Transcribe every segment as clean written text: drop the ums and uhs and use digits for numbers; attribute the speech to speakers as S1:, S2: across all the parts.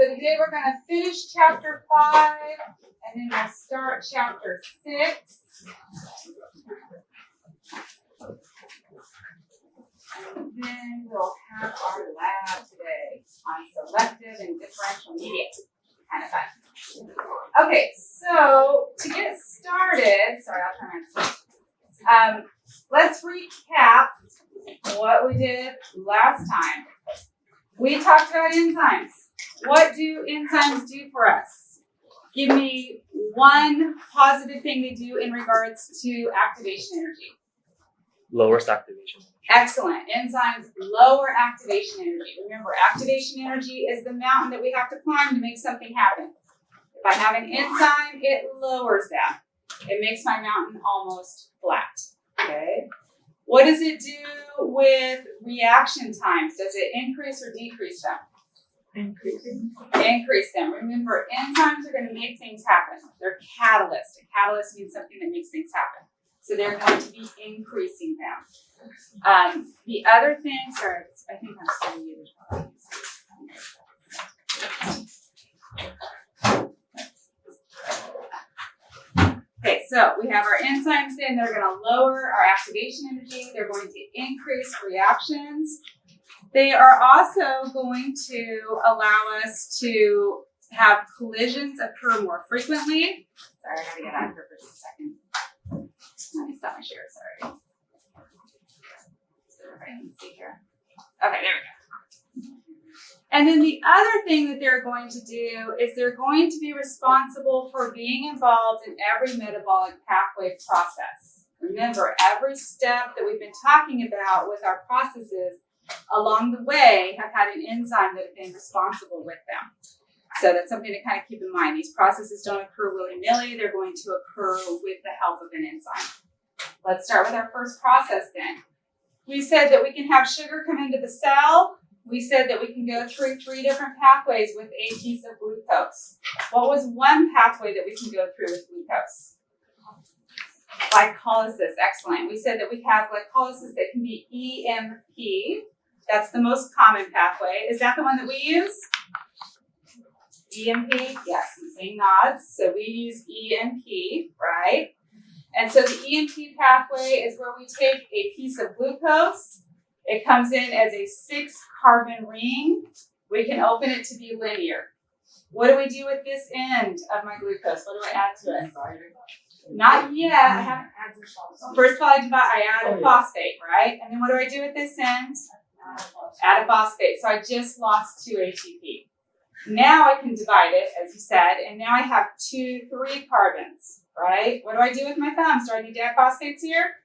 S1: So today we're going to finish chapter 5, and then we'll start chapter 6. And then we'll have our lab today on selective and differential media. Kind of fun. Okay, so to get started, sorry, I'll turn my let's recap what we did last time. We talked about enzymes. What do enzymes do for us? Give me one positive thing they do in regards to activation energy.
S2: Lowers activation.
S1: Excellent. Enzymes lower activation energy. Remember, activation energy is the mountain that we have to climb to make something happen. If I have an enzyme, it lowers that. It makes my mountain almost flat. Okay? What does it do with reaction times? Does it increase or decrease them? Increase them. Remember, enzymes are going to make things happen. They're catalysts. A catalyst means something that makes things happen. So they're going to be increasing them. The other thing, sorry, I think I'm still muted. Okay, so we have our enzymes in. They're going to lower our activation energy. They're going to increase reactions. They are also going to allow us to have collisions occur more frequently. Sorry, I got to get out of here for just a second. Let me stop my share, sorry. So everybody can see here. Okay, there we go. And then the other thing that they're going to do is they're going to be responsible for being involved in every metabolic pathway process. Remember, every step that we've been talking about with our processes along the way have had an enzyme that have been responsible with them. So that's something to kind of keep in mind. These processes don't occur willy-nilly. They're going to occur with the help of an enzyme. Let's start with our first process then. We said that we can have sugar come into the cell. We said that we can go through 3 different pathways with a piece of glucose. What was one pathway that we can go through with glucose? Glycolysis. Excellent. We said that we have glycolysis that can be EMP. That's the most common pathway. Is that the one that we use? EMP? Yes, I'm saying nods. So we use EMP, right? And so the EMP pathway is where we take a piece of glucose. It comes in as a 6-carbon ring. We can open it to be linear. What do we do with this end of my glucose? What do I add to it? Not yet. I haven't added phosphate. First of all, I add a phosphate, right? And then what do I do with this end? Add a phosphate. So I just lost 2 ATP. Now I can divide it, as you said, and now I have 3 carbons, right? What do I do with my thumbs? Do I need to add phosphates here?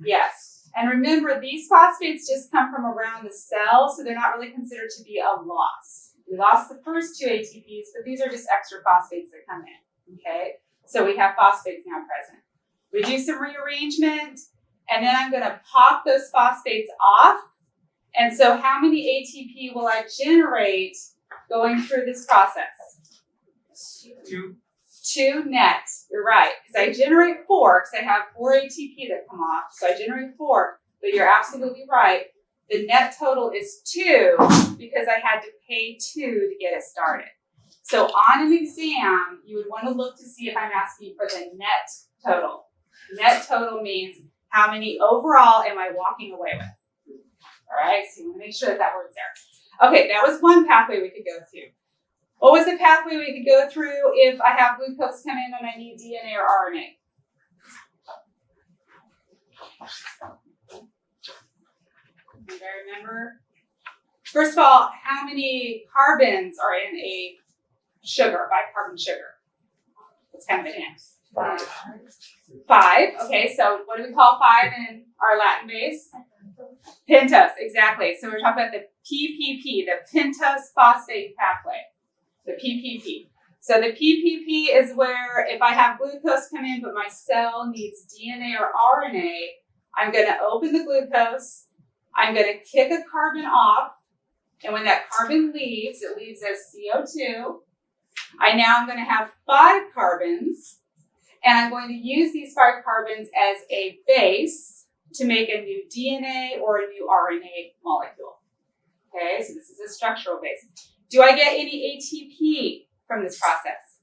S1: Yes. And remember, these phosphates just come from around the cell, so they're not really considered to be a loss. We lost the first 2 ATPs, but these are just extra phosphates that come in, okay? So we have phosphates now present. We do some rearrangement, and then I'm going to pop those phosphates off. And so how many ATP will I generate going through this process? 2 net. You're right. Because I generate 4, because I have 4 ATP that come off. So I generate 4. But you're absolutely right. The net total is 2 because I had to pay 2 to get it started. So on an exam, you would want to look to see if I'm asking for the net total. Net total means how many overall am I walking away with. All right, so you want to make sure that that word's there. Okay, that was one pathway we could go through. What was the pathway we could go through if I have glucose come in and I need DNA or RNA? Anybody remember? First of all, how many carbons are in a sugar, 5-carbon sugar? That's kind of a hint. 5. Okay, so what do we call 5 in our Latin base? Pentose, exactly. So we're talking about the PPP, the pentose phosphate pathway, the PPP. So the PPP is where if I have glucose come in, but my cell needs DNA or RNA, I'm going to open the glucose, I'm going to kick a carbon off, and when that carbon leaves, it leaves as CO2. I'm going to have 5 carbons, and I'm going to use these 5 carbons as a base to make a new DNA or a new RNA molecule. Okay, so this is a structural base. Do I get any ATP from this process?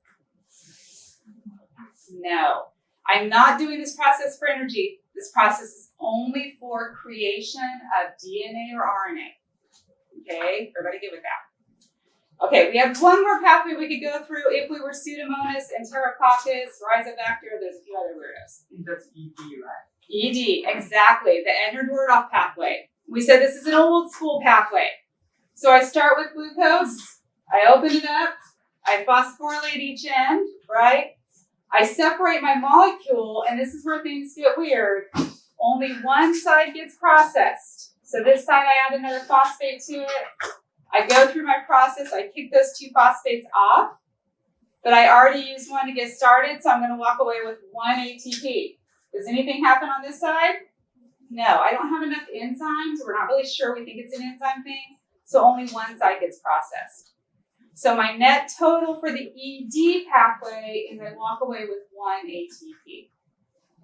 S1: No. I'm not doing this process for energy. This process is only for creation of DNA or RNA. Okay, everybody good with that? Okay, we have one more pathway we could go through if we were Pseudomonas, Enterococcus, Rhizobacter. There's a few other weirdos.
S3: That's ED, right?
S1: ED, exactly, the Ender-Dordorf pathway. We said this is an old school pathway. So I start with glucose, I open it up, I phosphorylate each end, right? I separate my molecule, and this is where things get weird. Only one side gets processed. So this side I add another phosphate to it. I go through my process, I kick those two phosphates off, but I already used one to get started, so I'm going to walk away with one ATP. Does anything happen on this side? No, I don't have enough enzymes. We're not really sure. We think it's an enzyme thing. So only one side gets processed. So my net total for the ED pathway is I walk away with one ATP.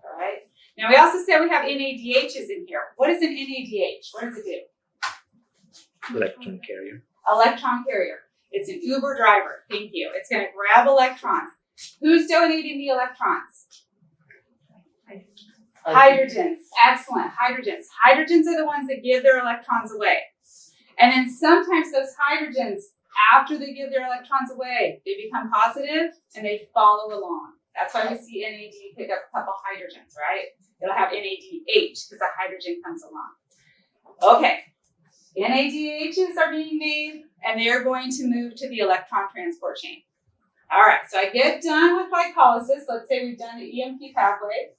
S1: All right. Now we also said we have NADHs in here. What is an NADH? What does it do?
S2: Electron carrier.
S1: Electron carrier. It's an Uber driver. Thank you. It's going to grab electrons. Who's donating the electrons? Hydrogens. Excellent. Hydrogens. Hydrogens are the ones that give their electrons away. And then sometimes those hydrogens, after they give their electrons away, they become positive and they follow along. That's why we see NAD pick up a couple hydrogens, right? It'll have NADH because a hydrogen comes along. Okay. NADHs are being made and they're going to move to the electron transport chain. All right, so I get done with glycolysis. Let's say we've done the EMP pathway.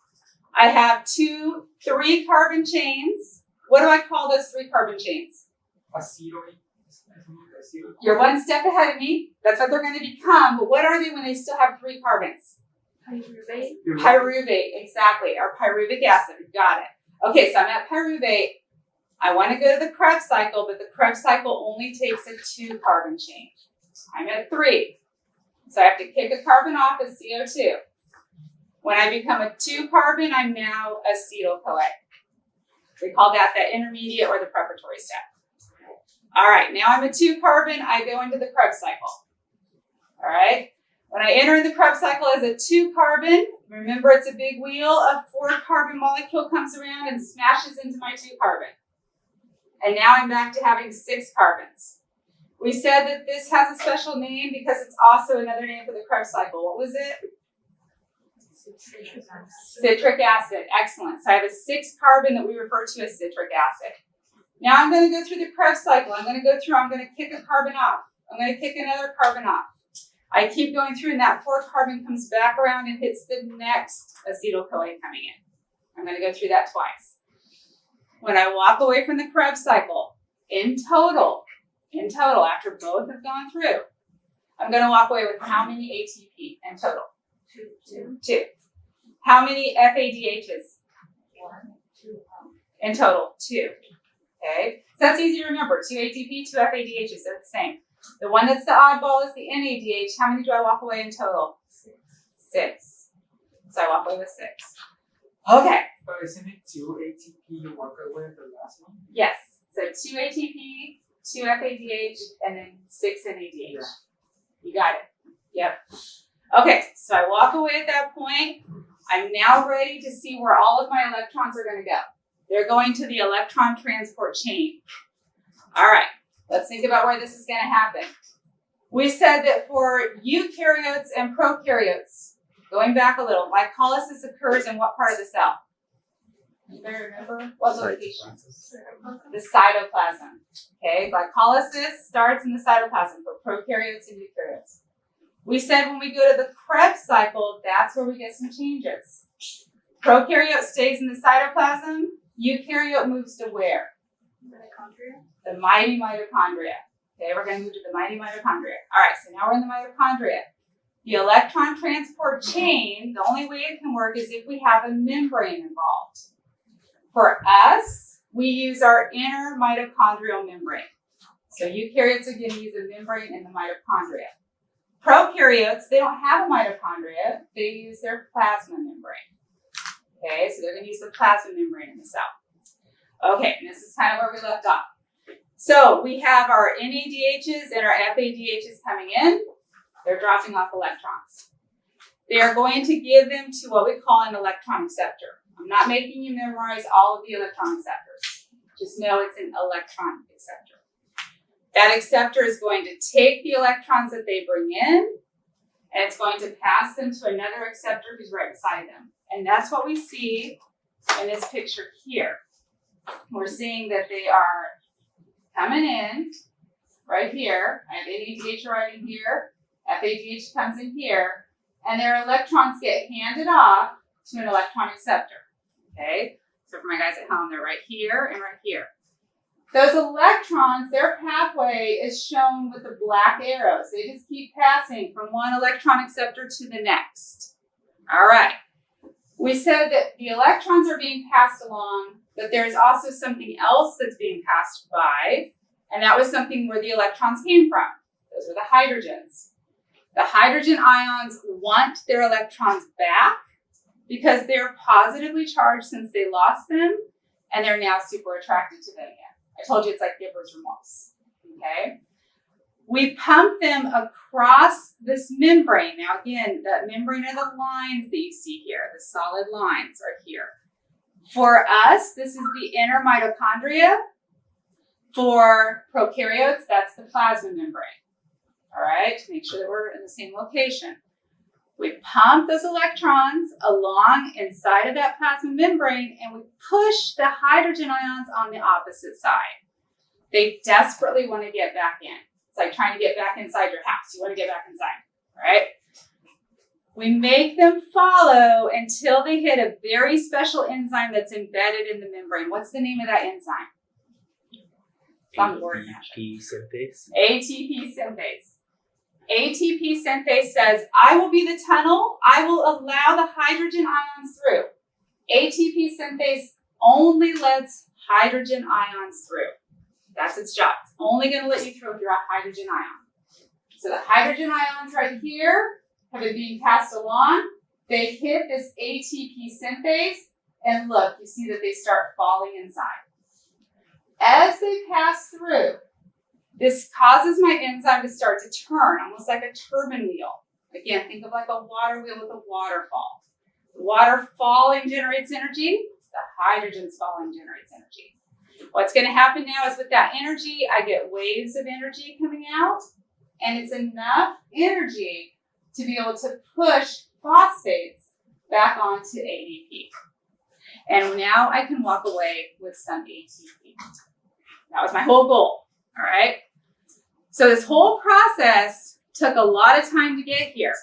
S1: I have 3 carbon chains. What do I call those 3 carbon chains? You're one step ahead of me. That's what they're going to become. But what are they when they still have 3 carbons?
S4: Pyruvate.
S1: Pyruvate, exactly. Or pyruvic acid. Got it. Okay, so I'm at pyruvate. I want to go to the Krebs cycle, but the Krebs cycle only takes a 2 carbon chain. I'm at 3. So I have to kick a carbon off as CO2. When I become a 2 carbon, I'm now acetyl-CoA. We call that the intermediate or the preparatory step. All right, now I'm a 2 carbon, I go into the Krebs cycle. All right, when I enter the Krebs cycle as a 2 carbon, remember it's a big wheel, a 4 carbon molecule comes around and smashes into my 2 carbon. And now I'm back to having 6 carbons. We said that this has a special name because it's also another name for the Krebs cycle. What was it? Citric acid. Excellent. So I have a 6 carbon that we refer to as citric acid. Now I'm going to go through the Krebs cycle. I'm going to kick a carbon off. I'm going to kick another carbon off. I keep going through and that 4 carbon comes back around and hits the next acetyl-CoA coming in. I'm going to go through that twice. When I walk away from the Krebs cycle, in total, after both have gone through, I'm going to walk away with how many ATP in total? 2. How many FADHs?
S4: 1, 2.
S1: In total, 2. Okay, so that's easy to remember. 2 ATP, 2 FADHs, they're the same. The one that's the oddball is the NADH. How many do I walk away in total? 6. So I walk away with 6. Okay.
S3: But isn't it 2 ATP you walk away with the last one?
S1: Yes. So 2 ATP, 2 FADH, and then 6 NADH.
S3: Yeah.
S1: You got it. Yep. Okay, so I walk away at that point. I'm now ready to see where all of my electrons are going to go. They're going to the electron transport chain. All right, let's think about where this is going to happen. We said that for eukaryotes and prokaryotes, going back a little, glycolysis occurs in what part of the cell? Anybody remember? What location? The cytoplasm. Okay, glycolysis starts in the cytoplasm for prokaryotes and eukaryotes. We said when we go to the Krebs cycle, that's where we get some changes. Prokaryote stays in the cytoplasm. Eukaryote moves to where?
S4: Mitochondria.
S1: The mighty mitochondria. Okay, we're going to move to the mighty mitochondria. All right, so now we're in the mitochondria. The electron transport chain, the only way it can work is if we have a membrane involved. For us, we use our inner mitochondrial membrane. So eukaryotes are going to use a membrane in the mitochondria. Prokaryotes, they don't have a mitochondria. They use their plasma membrane. Okay, so they're going to use the plasma membrane in the cell. Okay, and this is kind of where we left off. So we have our NADHs and our FADHs coming in. They're dropping off electrons. They are going to give them to what we call an electron acceptor. I'm not making you memorize all of the electron acceptors. Just know it's an electron acceptor. That acceptor is going to take the electrons that they bring in, and it's going to pass them to another acceptor who's right beside them. And that's what we see in this picture here. We're seeing that they are coming in right here. I have NADH arriving here. FADH comes in here. And their electrons get handed off to an electron acceptor. Okay? So for my guys at home, they're right here and right here. Those electrons, their pathway is shown with the black arrows. They just keep passing from one electron acceptor to the next. All right. We said that the electrons are being passed along, but there's also something else that's being passed by, and that was something where the electrons came from. Those were the hydrogens. The hydrogen ions want their electrons back because they're positively charged since they lost them, and they're now super attracted to them again. I told you it's like giver's remorse, okay? We pump them across this membrane. Now again, the membrane are the lines that you see here, the solid lines are here. For us, this is the inner mitochondria. For prokaryotes, that's the plasma membrane. All right, to make sure that we're in the same location. We pump those electrons along inside of that plasma membrane, and we push the hydrogen ions on the opposite side. They desperately want to get back in. It's like trying to get back inside your house. You want to get back inside, all right? We make them follow until they hit a very special enzyme that's embedded in the membrane. What's the name of that enzyme? It's on the board now.
S2: ATP synthase.
S1: ATP synthase. ATP synthase says, I will be the tunnel. I will allow the hydrogen ions through. ATP synthase only lets hydrogen ions through. That's its job. It's only going to let you through if you're a hydrogen ion. So the hydrogen ions right here have been being passed along. They hit this ATP synthase, and look, you see that they start falling inside. As they pass through, this causes my enzyme to start to turn, almost like a turbine wheel. Again, think of like a water wheel with a waterfall. The water falling generates energy. The hydrogens falling generates energy. What's going to happen now is with that energy, I get waves of energy coming out, and it's enough energy to be able to push phosphates back onto ADP. And now I can walk away with some ATP. That was my whole goal, all right? So this whole process took a lot of time to get here.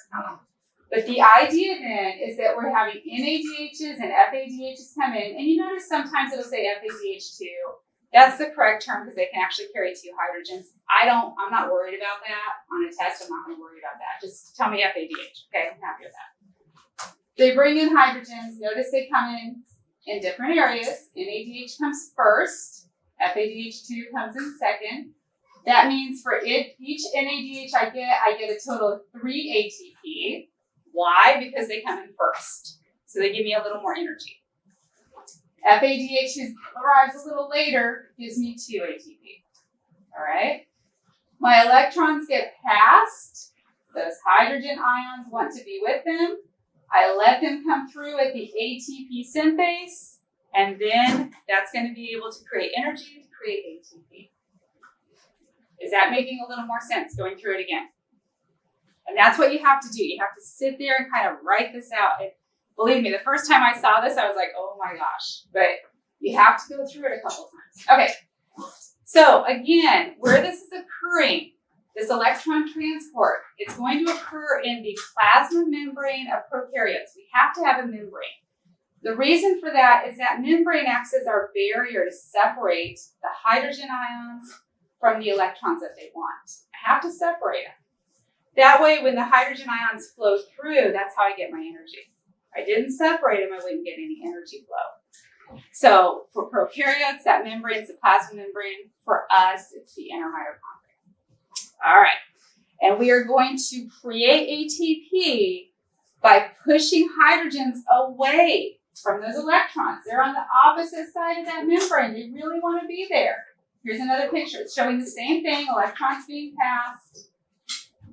S1: But the idea then is that we're having NADHs and FADHs come in, and you notice sometimes it'll say FADH2. That's the correct term because they can actually carry two hydrogens. I'm not worried about that. On a test, I'm not going to worry about that. Just tell me FADH, okay? I'm happy with that. They bring in hydrogens. Notice they come in different areas. NADH comes first. FADH2 comes in second. That means for each NADH I get a total of 3 ATP. Why? Because they come in first. So they give me a little more energy. FADH, who arrives a little later, gives me 2 ATP. All right? My electrons get passed. Those hydrogen ions want to be with them. I let them come through at the ATP synthase, and then that's going to be able to create energy to create ATP. Is that making a little more sense going through it again? And that's what you have to do. You have to sit there and kind of write this out. And believe me, the first time I saw this, I was like, oh my gosh. But you have to go through it a couple times. Okay. So again, where this is occurring, this electron transport, it's going to occur in the plasma membrane of prokaryotes. We have to have a membrane. The reason for that is that membrane acts as our barrier to separate the hydrogen ions from the electrons that they want. I have to separate them. That way, when the hydrogen ions flow through, that's how I get my energy. If I didn't separate them, I wouldn't get any energy flow. So for prokaryotes, that membrane is the plasma membrane. For us, it's the inner mitochondria. All right. And we are going to create ATP by pushing hydrogens away from those electrons. They're on the opposite side of that membrane. They really want to be there. Here's another picture. It's showing the same thing, electrons being passed.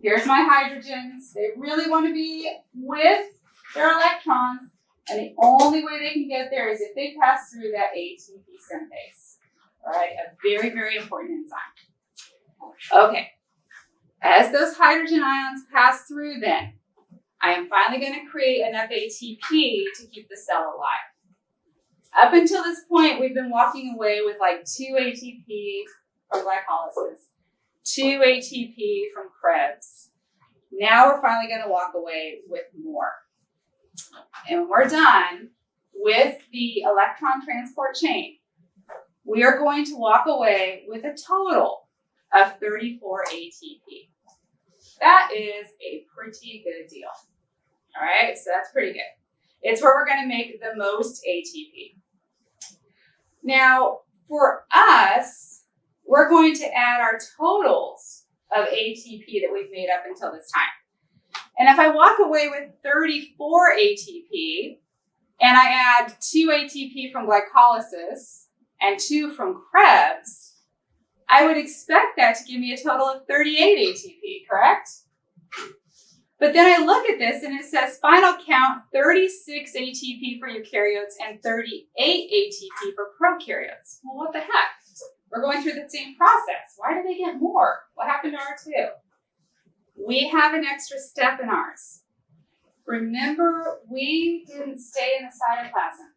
S1: Here's my hydrogens. They really want to be with their electrons, and the only way they can get there is if they pass through that ATP synthase. All right, a very, very important enzyme. Okay, as those hydrogen ions pass through then, I am finally going to create enough ATP to keep the cell alive. Up until this point, we've been walking away with like 2 ATP from glycolysis, 2 ATP from Krebs. Now we're finally going to walk away with more. And when we're done with the electron transport chain, we are going to walk away with a total of 34 ATP. That is a pretty good deal. All right, so that's pretty good. It's where we're going to make the most ATP. Now, for us, we're going to add our totals of ATP that we've made up until this time. And if I walk away with 34 ATP, and I add 2 ATP from glycolysis and 2 from Krebs, I would expect that to give me a total of 38 ATP, correct? But then I look at this and it says final count 36 ATP for eukaryotes and 38 ATP for prokaryotes. Well, what the heck? We're going through the same process. Why do they get more? What happened to R2? We have an extra step in ours. Remember, we didn't stay in the cytoplasm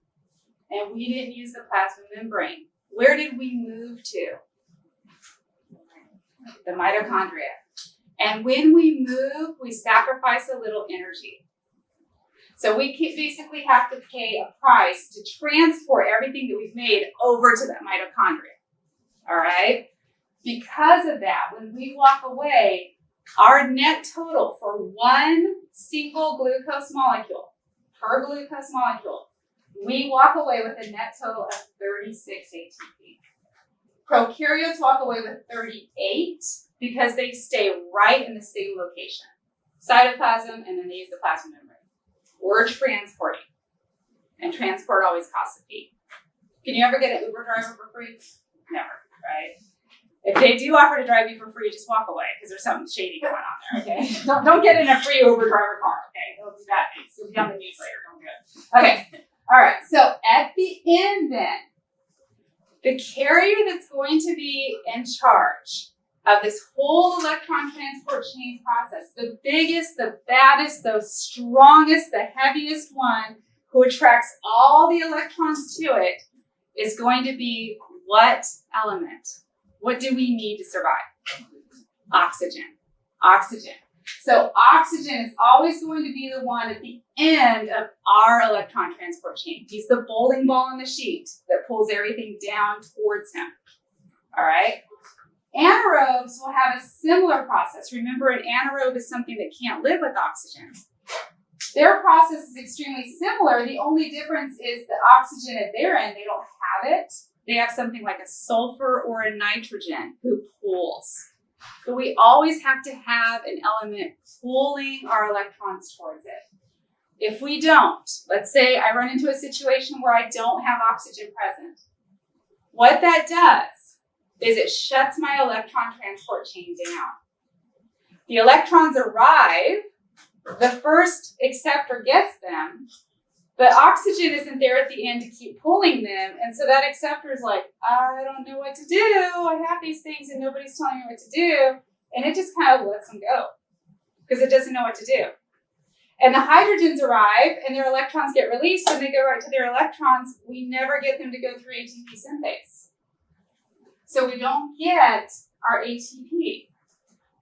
S1: and we didn't use the plasma membrane. Where did we move to? The mitochondria. And when we move, we sacrifice a little energy. So we basically have to pay a price to transport everything that we've made over to that mitochondria. All right? Because of that, when we walk away, our net total for one single glucose molecule, per glucose molecule, we walk away with a net total of 36 ATP. Prokaryotes walk away with 38 because they stay right in the same location. Cytoplasm, and then they use the plasma membrane. We're transporting. And transport always costs a fee. Can you ever get an Uber driver for free? Never, right? If they do offer to drive you for free, just walk away because there's something shady going on there, okay? Don't get in a free Uber driver car, okay? They'll do bad things. You'll be on the news later. Don't do it. Okay. All right. So at the end then, the carrier that's going to be in charge of this whole electron transport chain process, the biggest, the baddest, the strongest, the heaviest one who attracts all the electrons to it is going to be what element? What do we need to survive? Oxygen. Oxygen. So oxygen is always going to be the one at the end of our electron transport chain. He's the bowling ball on the sheet that pulls everything down towards him. All right? Anaerobes will have a similar process. Remember, an anaerobe is something that can't live with oxygen. Their process is extremely similar. The only difference is the oxygen at their end, they don't have it. They have something like a sulfur or a nitrogen who pulls. But we always have to have an element pulling our electrons towards it. If we don't, let's say I run into a situation where I don't have oxygen present. What that does is it shuts my electron transport chain down. The electrons arrive, the first acceptor gets them, but oxygen isn't there at the end to keep pulling them, and so that acceptor is like, I don't know what to do. I have these things and nobody's telling me what to do, and it just kind of lets them go because it doesn't know what to do. And the hydrogens arrive and their electrons get released and they go right to their electrons. We never get them to go through ATP synthase. So we don't get our ATP.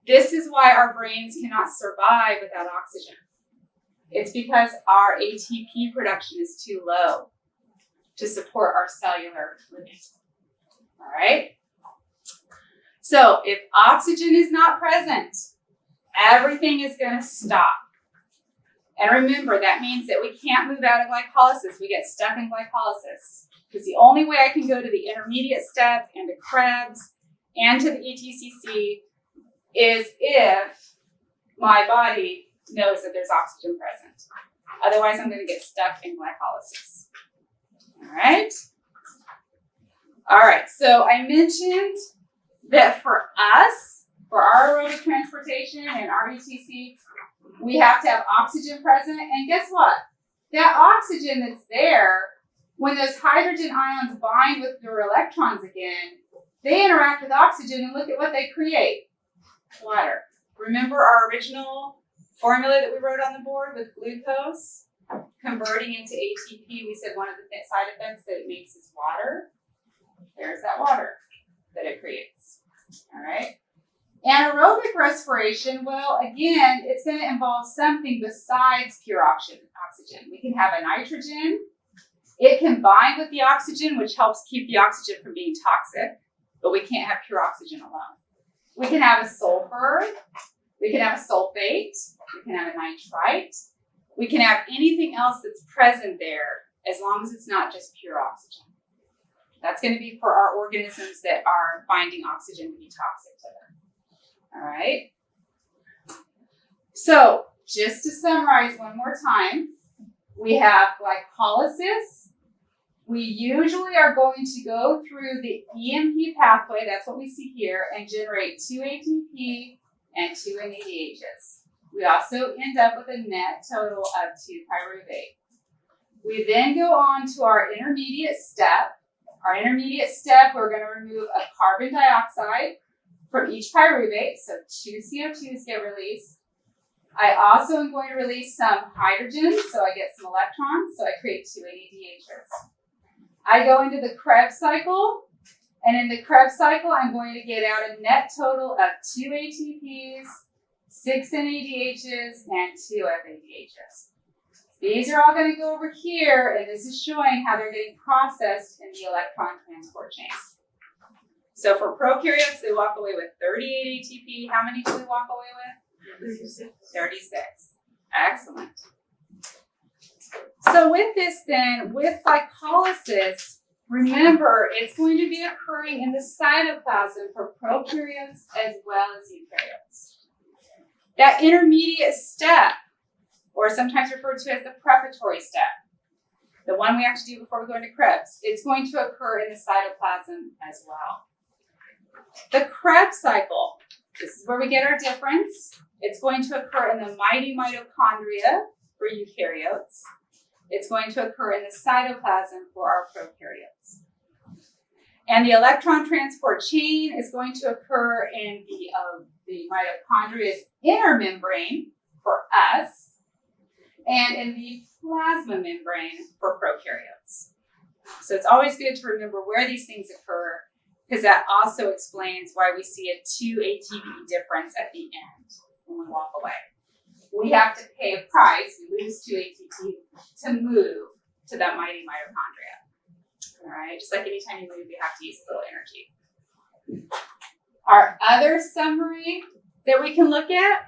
S1: This is why our brains cannot survive without oxygen. It's because our ATP production is too low to support our cellular living. All right? So if oxygen is not present, everything is going to stop. And remember, that means that we can't move out of glycolysis. We get stuck in glycolysis. Because the only way I can go to the intermediate step and to Krebs and to the ETCC is if my body knows that there's oxygen present. Otherwise, I'm going to get stuck in glycolysis. All right? All right, so I mentioned that for us, for our aerobic transportation and RETC, we have to have oxygen present. And guess what? That oxygen that's there, when those hydrogen ions bind with their electrons again, they interact with oxygen and look at what they create. Water. Remember our original formula that we wrote on the board with glucose converting into ATP? We said one of the side effects that it makes is water. There's that water that it creates. All right. Anaerobic respiration, well, again, it's going to involve something besides pure oxygen. We can have a nitrogen. It can bind with the oxygen, which helps keep the oxygen from being toxic, but we can't have pure oxygen alone. We can have a sulfur. We can have a sulfate. We can have a nitrite. We can have anything else that's present there as long as it's not just pure oxygen. That's going to be for our organisms that are finding oxygen to be toxic to them. All right. So just to summarize one more time, we have glycolysis. We usually are going to go through the EMP pathway, that's what we see here, and generate 2 ATP and 2 NADHs. We also end up with a net total of 2 pyruvate. We then go on to our intermediate step. Our intermediate step, we're going to remove a carbon dioxide from each pyruvate, so 2 CO2s get released. I also am going to release some hydrogen, so I get some electrons, so I create 2 NADHs. I go into the Krebs cycle, and in the Krebs cycle, I'm going to get out a net total of 2 ATPs, 6 NADHs, and 2 FADHs. These are all going to go over here, and this is showing how they're getting processed in the electron transport chain. So for prokaryotes, they walk away with 38 ATP. How many do we walk away with? 36. Excellent. So with this then, with glycolysis, remember it's going to be occurring in the cytoplasm for prokaryotes as well as eukaryotes. That intermediate step, or sometimes referred to as the preparatory step, the one we have to do before we go into Krebs, it's going to occur in the cytoplasm as well. The Krebs cycle, this is where we get our difference. It's going to occur in the mighty mitochondria for eukaryotes. It's going to occur in the cytoplasm for our prokaryotes. And the electron transport chain is going to occur in the mitochondria's inner membrane for us, and in the plasma membrane for prokaryotes. So it's always good to remember where these things occur, because that also explains why we see a 2 ATP difference at the end when we walk away. We have to pay a price, we lose 2 ATP to move to that mighty mitochondria. All right, just like anytime you move, you have to use a little energy. Our other summary that we can look at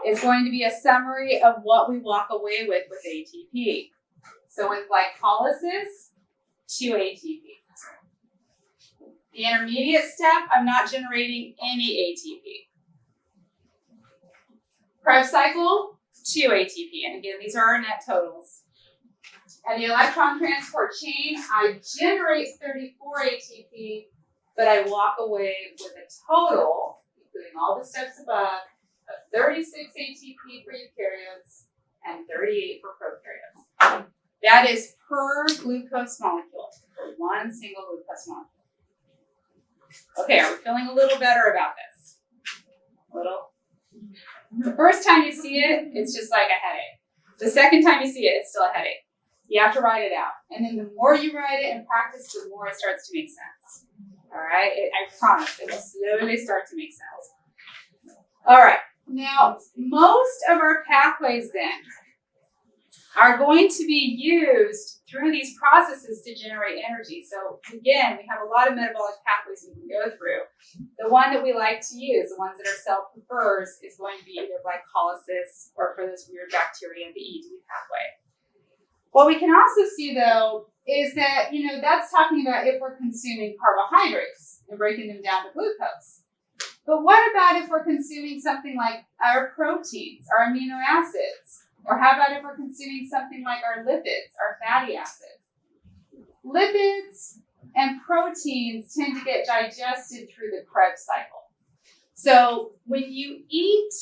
S1: is going to be a summary of what we walk away with ATP. So with glycolysis, 2 ATP. The intermediate step, I'm not generating any ATP. Krebs cycle, 2 ATP. And again, these are our net totals. And the electron transport chain, I generate 34 ATP, but I walk away with a total, including all the steps above, of 36 ATP for eukaryotes and 38 for prokaryotes. That is per glucose molecule, for one single glucose molecule. Okay, are we feeling a little better about this? A little? The first time you see it, it's just like a headache. The second time you see it, it's still a headache. You have to write it out. And then the more you write it and practice, the more it starts to make sense. All right? I promise it will slowly start to make sense. All right. Now, most of our pathways then are going to be used through these processes to generate energy. So again, we have a lot of metabolic pathways we can go through. The one that we like to use, the ones that our cell prefers, is going to be either glycolysis or for those weird bacteria, the ED pathway. What we can also see though is that, that's talking about if we're consuming carbohydrates and breaking them down to glucose. But what about if we're consuming something like our proteins, our amino acids? Or how about if we're consuming something like our lipids, our fatty acids? Lipids and proteins tend to get digested through the Krebs cycle. So when you eat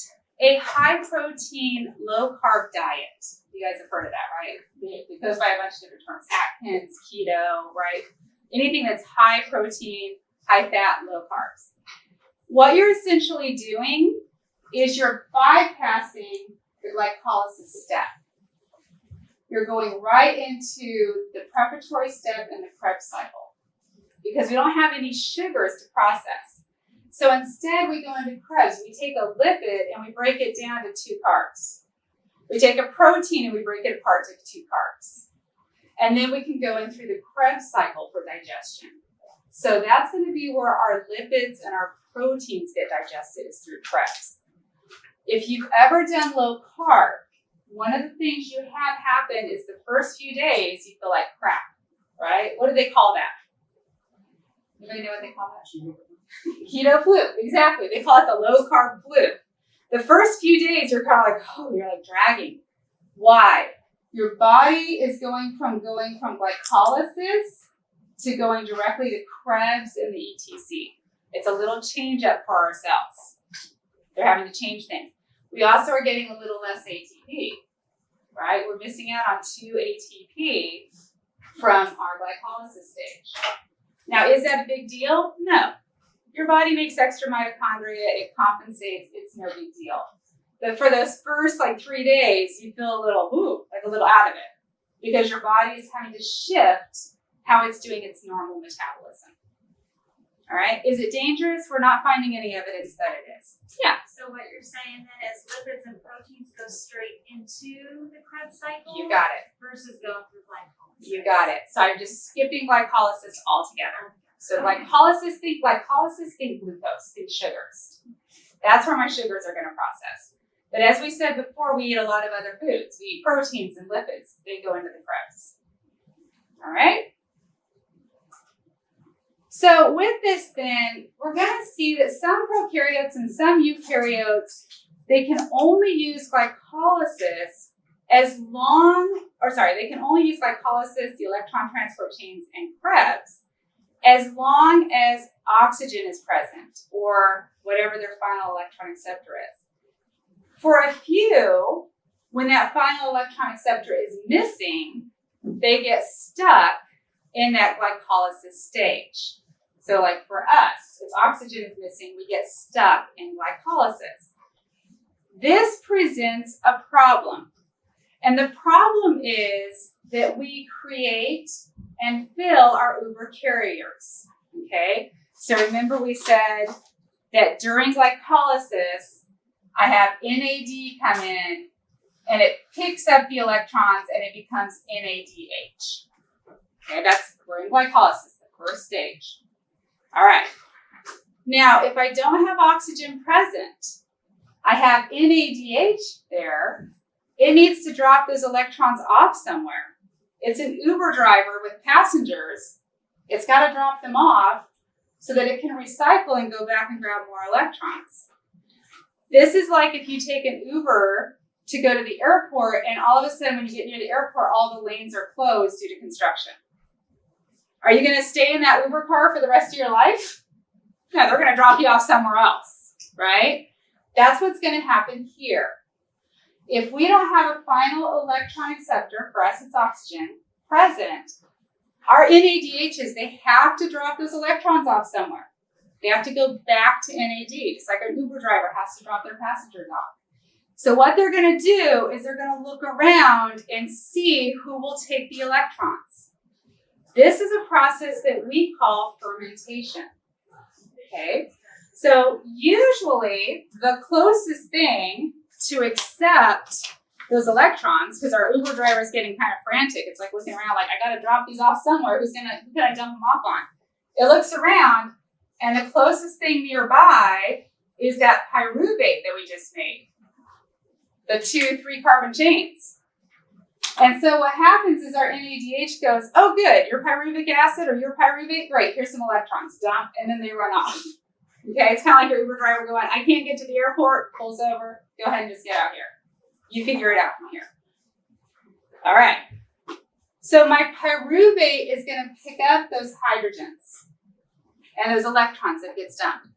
S1: a high protein, low carb diet, you guys have heard of that, right? It goes by a bunch of different terms, Atkins, keto, right? Anything that's high protein, high fat, low carbs. What you're essentially doing is you're bypassing the glycolysis step. You're going right into the preparatory step in the Krebs cycle because we don't have any sugars to process. So instead we go into Krebs. We take a lipid and we break it down to 2 carbs. We take a protein and we break it apart to 2 carbs. And then we can go in through the Krebs cycle for digestion. So that's going to be where our lipids and our proteins get digested, is through Krebs. If you've ever done low carb, one of the things you have happen is the first few days you feel like crap, right? What do they call that? Anybody know what they call that? Keto flu, exactly. They call it the low carb flu. The first few days you're kind of like, oh, you're like dragging. Why? Your body is going from glycolysis to going directly to Krebs and the ETC. It's a little change up for our cells. They're having to change things. We also are getting a little less ATP, right? We're missing out on 2 ATP from our glycolysis stage. Now, is that a big deal? No. Your body makes extra mitochondria, it compensates, it's no big deal. But for those first 3 days, you feel a little out of it because your body is having to shift how it's doing its normal metabolism. All right, is it dangerous? We're not finding any evidence that it is. Yeah.
S4: So what you're saying then is lipids and proteins go straight into the Krebs cycle?
S1: You got it.
S4: Versus going through glycolysis.
S1: You got it. So I'm just skipping glycolysis altogether. So glycolysis, think glucose, think sugars. That's where my sugars are going to process. But as we said before, we eat a lot of other foods. We eat proteins and lipids. They go into the Krebs. All right? So with this then, we're going to see that some prokaryotes and some eukaryotes, they can only use glycolysis they can only use glycolysis, the electron transport chains, and Krebs, as long as oxygen is present, or whatever their final electron acceptor is. For a few, when that final electron acceptor is missing, they get stuck in that glycolysis stage. So for us, if oxygen is missing, we get stuck in glycolysis. This presents a problem. And the problem is that we create and fill our Uber carriers, okay? So remember we said that during glycolysis, I have NAD come in, and it picks up the electrons, and it becomes NADH. Okay, we're in glycolysis, the first stage. All right. Now, if I don't have oxygen present, I have NADH there. It needs to drop those electrons off somewhere. It's an Uber driver with passengers. It's got to drop them off so that it can recycle and go back and grab more electrons. This is like if you take an Uber to go to the airport, and all of a sudden when you get near the airport, all the lanes are closed due to construction. Are you going to stay in that Uber car for the rest of your life? No, they're going to drop you off somewhere else, right? That's what's going to happen here. If we don't have a final electron acceptor, for us it's oxygen, present, our NADHs, they have to drop those electrons off somewhere. They have to go back to NAD. It's like an Uber driver has to drop their passengers off. So what they're going to do is they're going to look around and see who will take the electrons. This is a process that we call fermentation. Okay? So usually the closest thing to accept those electrons, because our Uber driver is getting kind of frantic. It's like looking around like, I got to drop these off somewhere. Who can I dump them off on? It looks around, and the closest thing nearby is that pyruvate that we just made. The 2-3 carbon chains. And so what happens is our NADH goes, oh good, your pyruvic acid or your pyruvate, great, here's some electrons, dump, and then they run off. Okay, it's kind of like your Uber driver going, I can't get to the airport, pulls over, go ahead and just get out here. You figure it out from here. All right. So my pyruvate is going to pick up those hydrogens and those electrons that gets dumped.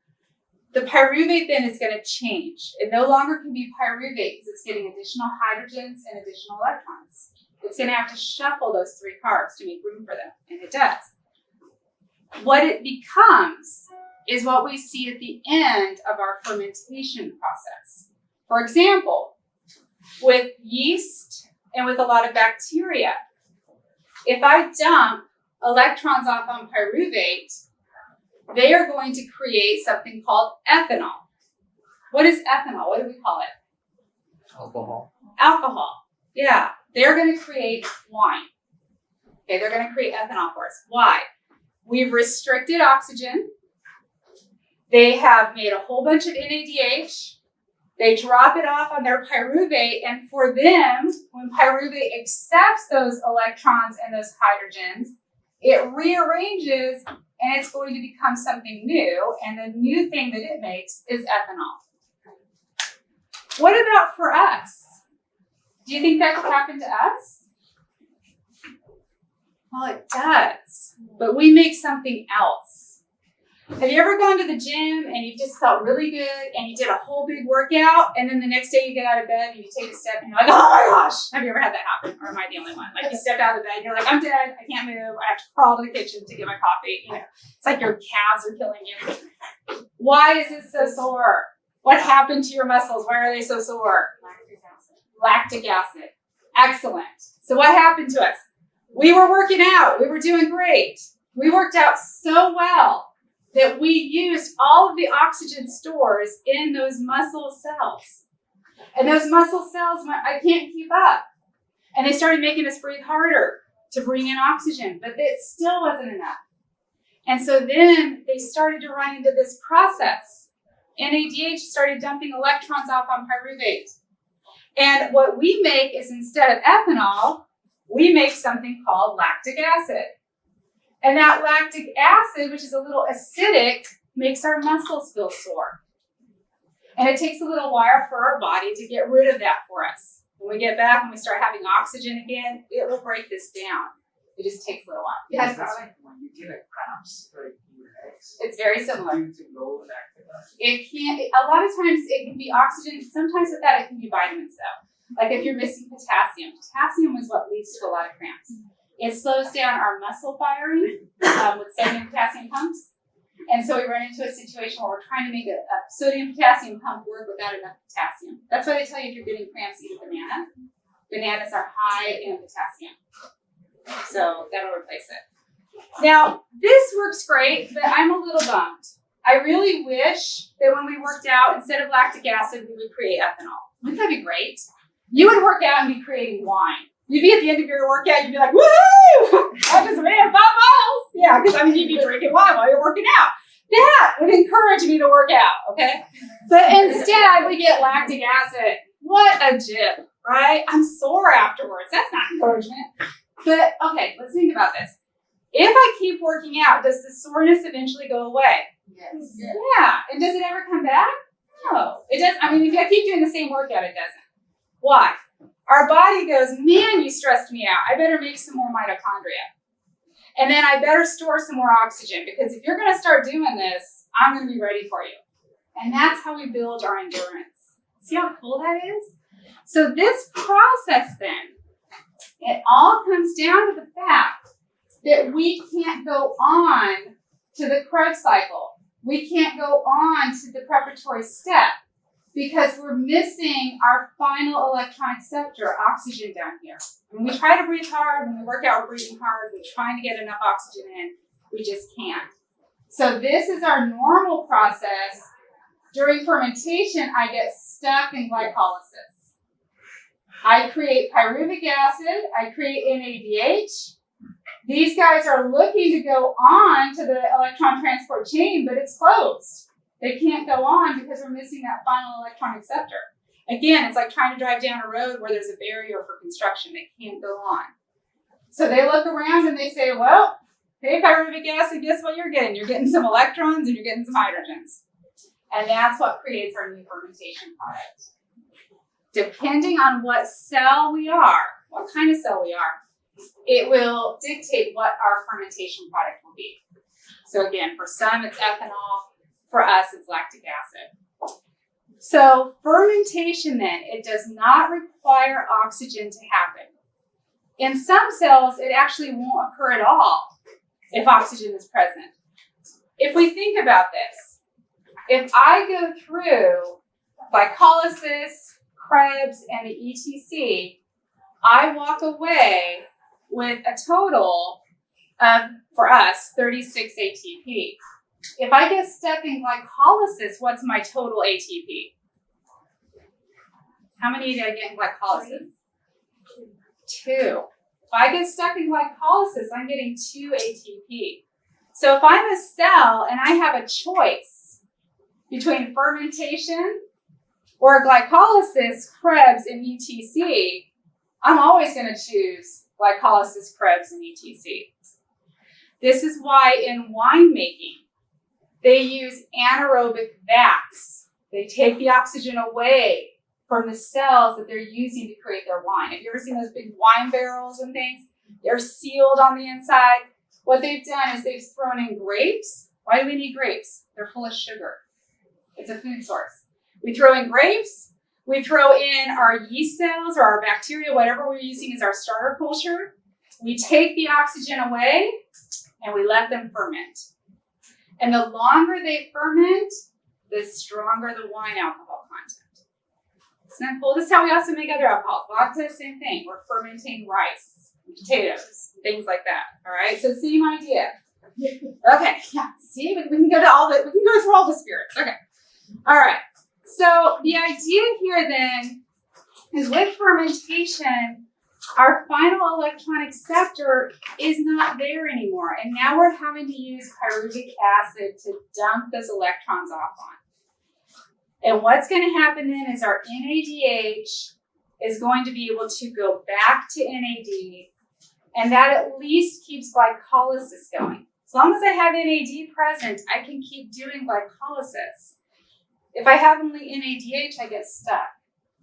S1: The pyruvate then is going to change. It no longer can be pyruvate because it's getting additional hydrogens and additional electrons. It's going to have to shuffle those 3 carbs to make room for them, and it does. What it becomes is what we see at the end of our fermentation process. For example, with yeast and with a lot of bacteria, if I dump electrons off on pyruvate, they are going to create something called ethanol. What is ethanol? What do we call it?
S2: Alcohol.
S1: Alcohol. Yeah. They're going to create wine. Okay, they're going to create ethanol for us. Why? We've restricted oxygen. They have made a whole bunch of NADH. They drop it off on their pyruvate, and for them, when pyruvate accepts those electrons and those hydrogens, it rearranges and it's going to become something new, and the new thing that it makes is ethanol. What about for us? Do you think that could happen to us? Well, it does, but we make something else. Have you ever gone to the gym and you just felt really good and you did a whole big workout, and then the next day you get out of bed and you take a step and you're like, oh my gosh, have you ever had that happen? Or am I the only one? Like you stepped out of the bed and you're like, I'm dead, I can't move, I have to crawl to the kitchen to get my coffee. You know, it's like your calves are killing you. Why is it so sore? What happened to your muscles? Why are they so sore? Lactic acid. Excellent. So what happened to us? We were working out. We were doing great. We worked out so well that we used all of the oxygen stores in those muscle cells. And those muscle cells went, I can't keep up. And they started making us breathe harder to bring in oxygen, but it still wasn't enough. And so then they started to run into this process. NADH started dumping electrons off on pyruvate. And what we make is, instead of ethanol, we make something called lactic acid. And that lactic acid, which is a little acidic, makes our muscles feel sore. And it takes a little while for our body to get rid of that for us. When we get back and we start having oxygen again, it will break this down. It just takes a little while.
S3: Yes, that's like when you get a cramps, like in your legs.
S1: It's very similar.
S3: Due to low lactic acid.
S1: It can, a lot of times it can be oxygen. Sometimes with that, it can be vitamins though. Like if you're missing potassium. Potassium is what leads to a lot of cramps. It slows down our muscle firing with sodium potassium pumps. And so we run into a situation where we're trying to make a sodium potassium pump work without enough potassium. That's why they tell you if you're getting cramps, eat a banana. Bananas are high in potassium. So that'll replace it. Now, this works great, but I'm a little bummed. I really wish that when we worked out, instead of lactic acid, we would create ethanol. Wouldn't that be great? You would work out and be creating wine. You'd be at the end of your workout, you'd be like, woohoo! I just ran 5 miles. Yeah, because you'd be drinking wine while you're working out. That would encourage me to work out, okay? But instead, we get lactic acid. What a jip, right? I'm sore afterwards. That's not encouragement. But, okay, let's think about this. If I keep working out, does the soreness eventually go away?
S4: Yes.
S1: Yeah. And does it ever come back? No. It does. I mean, if I keep doing the same workout, it doesn't. Why? Our body goes, man, you stressed me out. I better make some more mitochondria. And then I better store some more oxygen, because if you're going to start doing this, I'm going to be ready for you. And that's how we build our endurance. See how cool that is? So this process then, it all comes down to the fact that we can't go on to the Krebs cycle. We can't go on to the preparatory step because we're missing our final electron acceptor, oxygen, down here. When we try to breathe hard, when we work out, we're breathing hard, we're trying to get enough oxygen in, we just can't. So this is our normal process. During fermentation, I get stuck in glycolysis. I create pyruvic acid, I create NADH. These guys are looking to go on to the electron transport chain, but it's closed. They can't go on because we're missing that final electron acceptor. Again, it's like trying to drive down a road where there's a barrier for construction. They can't go on. So they look around and they say, well, hey, pyruvic acid, guess what you're getting? You're getting some electrons and you're getting some hydrogens. And that's what creates our new fermentation product. Depending on what cell we are, what kind of cell we are, it will dictate what our fermentation product will be. So again, for some it's ethanol, for us it's lactic acid. So fermentation then, it does not require oxygen to happen. In some cells, it actually won't occur at all if oxygen is present. If we think about this, if I go through glycolysis, Krebs, and the ETC, I walk away with a total of, for us, 36 ATP. If I get stuck in glycolysis, what's my total ATP? How many did I get in glycolysis? 2. If I get stuck in glycolysis, I'm getting 2 ATP. So if I'm a cell and I have a choice between fermentation or glycolysis, Krebs, and ETC, I'm always going to choose glycolysis, Krebs, and ETC. This is why in winemaking, they use anaerobic vats. They take the oxygen away from the cells that they're using to create their wine. Have you ever seen those big wine barrels and things? They're sealed on the inside. What they've done is they've thrown in grapes. Why do we need grapes? They're full of sugar. It's a food source. We throw in grapes. We throw in our yeast cells or our bacteria, whatever we're using as our starter culture. We take the oxygen away and we let them ferment. And the longer they ferment, the stronger the wine alcohol content. Isn't that cool? This is how we also make other alcohols. Vodka, same thing. We're fermenting rice, potatoes, things like that. All right, so same idea. Okay, yeah. See, we can go through all the spirits. Okay, all right. So the idea here then is with fermentation, our final electron acceptor is not there anymore, and now we're having to use pyruvic acid to dump those electrons off on. And what's going to happen then is our NADH is going to be able to go back to NAD, and that at least keeps glycolysis going. As long as I have NAD present, I can keep doing glycolysis. If I have only NADH, I get stuck.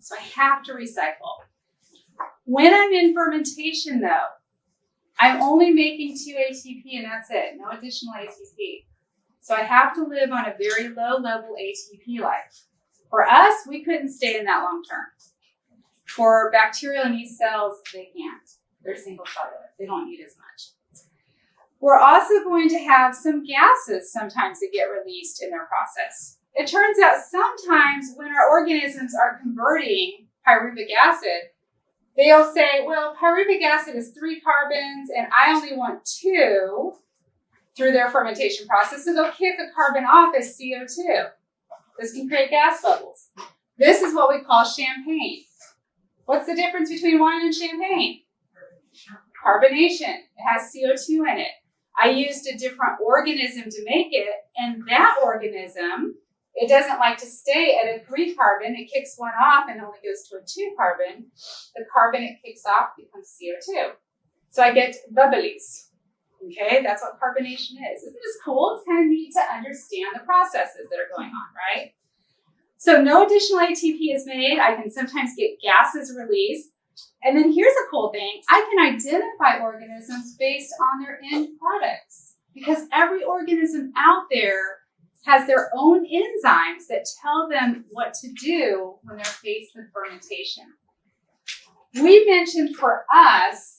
S1: So I have to recycle. When I'm in fermentation, though, I'm only making 2 ATP and that's it, no additional ATP. So I have to live on a very low level ATP life. For us, we couldn't stay in that long term. For bacterial and yeast cells, they can't. They're single cellular. They don't need as much. We're also going to have some gases sometimes that get released in their process. It turns out sometimes when our organisms are converting pyruvic acid, they'll say, well, pyruvic acid is 3 carbons and I only want 2 through their fermentation process. So they'll kick a carbon off as CO2. This can create gas bubbles. This is what we call champagne. What's the difference between wine and champagne? Carbonation. It has CO2 in it. I used a different organism to make it, and that organism, it doesn't like to stay at a 3 carbon. It kicks one off and only goes to a 2 carbon. The carbon it kicks off becomes CO2. So I get bubblies. Okay, that's what carbonation is. Isn't this cool? It's kind of neat to understand the processes that are going on, right? So no additional ATP is made. I can sometimes get gases released. And then here's a cool thing. I can identify organisms based on their end products because every organism out there has their own enzymes that tell them what to do when they're faced with fermentation. We mentioned for us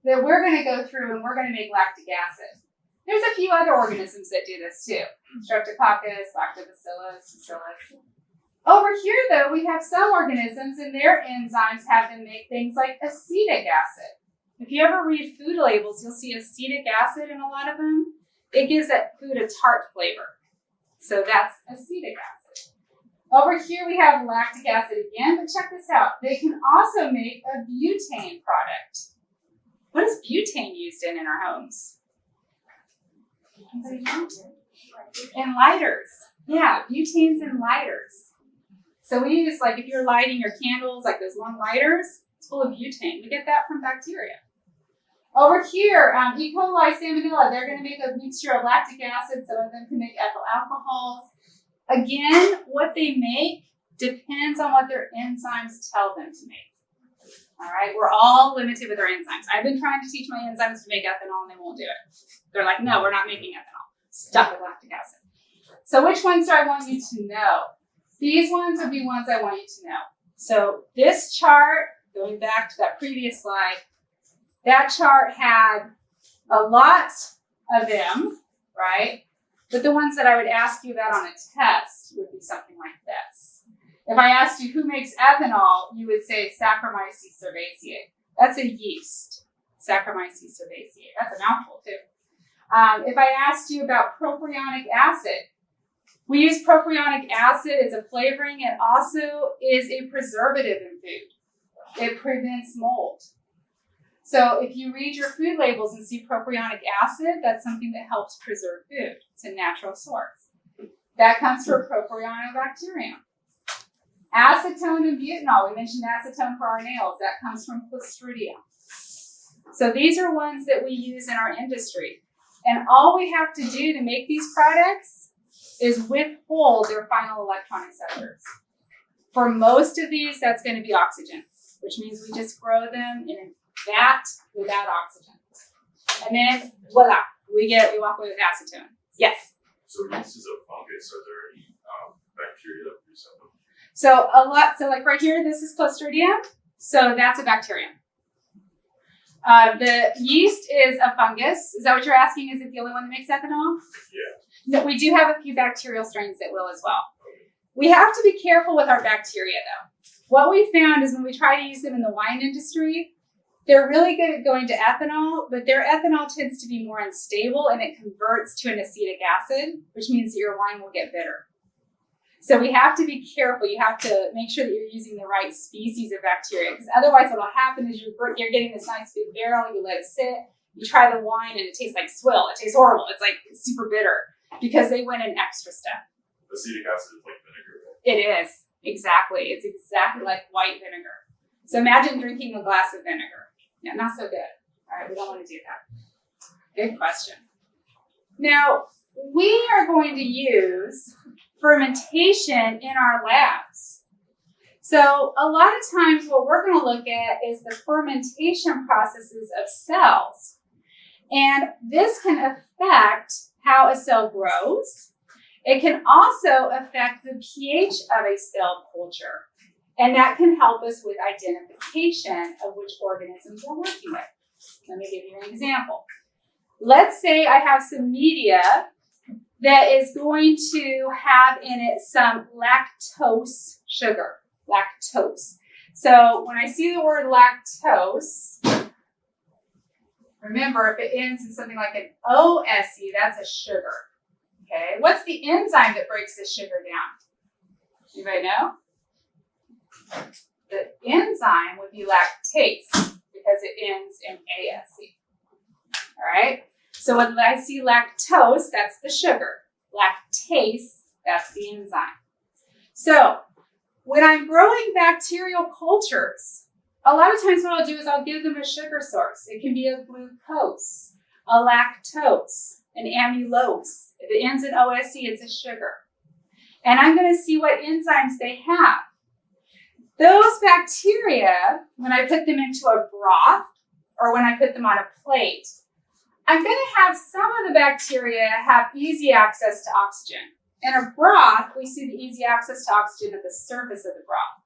S1: that we're going to go through and we're going to make lactic acid. There's a few other organisms that do this too. Streptococcus, lactobacillus, bacillus. Over here though, we have some organisms and their enzymes have them make things like acetic acid. If you ever read food labels, you'll see acetic acid in a lot of them. It gives that food a tart flavor. So that's acetic acid. Over here we have lactic acid again, but check this out. They can also make a butane product. What is butane used in our homes? In lighters. Yeah, butane's in lighters. So we use, like, if you're lighting your candles, like those long lighters, it's full of butane. We get that from bacteria. Over here, E. coli, salmonella, they're going to make a mixture of lactic acid. Some of them can make ethyl alcohols. Again, what they make depends on what their enzymes tell them to make. All right, we're all limited with our enzymes. I've been trying to teach my enzymes to make ethanol and they won't do it. They're like, no, we're not making ethanol. Stuck with lactic acid. So which ones do I want you to know? These ones would be ones I want you to know. So this chart, going back to that previous slide, that chart had a lot of them, right? But the ones that I would ask you about on a test would be something like this. If I asked you who makes ethanol, you would say Saccharomyces cerevisiae. That's a yeast, Saccharomyces cerevisiae. That's a mouthful too. If I asked you about propionic acid, we use propionic acid as a flavoring. It also is a preservative in food. It prevents mold. So if you read your food labels and see propionic acid, that's something that helps preserve food. It's a natural source. That comes from Propionibacterium. Acetone and butanol, we mentioned acetone for our nails. That comes from Clostridium. So these are ones that we use in our industry. And all we have to do to make these products is withhold their final electron acceptors. For most of these, that's going to be oxygen, which means we just grow them in a vat without oxygen. And then, voila, we walk away with acetone. Yes?
S5: So yeast is a fungus. Are there any bacteria that produce them?
S1: So like right here, this is Clostridium. So that's a bacterium. The yeast is a fungus. Is that what you're asking? Is it the only one that makes ethanol?
S5: Yeah.
S1: No, we do have a few bacterial strains that will as well. We have to be careful with our bacteria though. What we found is when we try to use them in the wine industry, they're really good at going to ethanol, but their ethanol tends to be more unstable and it converts to an acetic acid, which means that your wine will get bitter. So we have to be careful. You have to make sure that you're using the right species of bacteria, because otherwise what will happen is you're getting this nice big barrel, you let it sit, you try the wine and it tastes like swill. It tastes horrible. It's like super bitter because they went an extra step.
S5: Acetic acid is like vinegar.
S1: It is. Exactly. It's exactly like white vinegar. So imagine drinking a glass of vinegar. Yeah, not so good. All right, we don't want to do that. Good question. Now, we are going to use fermentation in our labs. So a lot of times what we're going to look at is the fermentation processes of cells. And this can affect how a cell grows. It can also affect the pH of a cell culture. And that can help us with identification of which organisms we're working with. Let me give you an example. Let's say I have some media that is going to have in it some lactose sugar. Lactose. So when I see the word lactose, remember if it ends in something like an OSE, that's a sugar. Okay, what's the enzyme that breaks this sugar down? Anybody know? The enzyme would be lactase because it ends in ASE. All right, so when I see lactose, that's the sugar. Lactase, that's the enzyme. So when I'm growing bacterial cultures, a lot of times what I'll do is I'll give them a sugar source. It can be a glucose, a lactose, an amylose. If it ends in OSE, it's a sugar. And I'm going to see what enzymes they have. Those bacteria, when I put them into a broth or when I put them on a plate, I'm going to have some of the bacteria have easy access to oxygen. In a broth, we see the easy access to oxygen at the surface of the broth.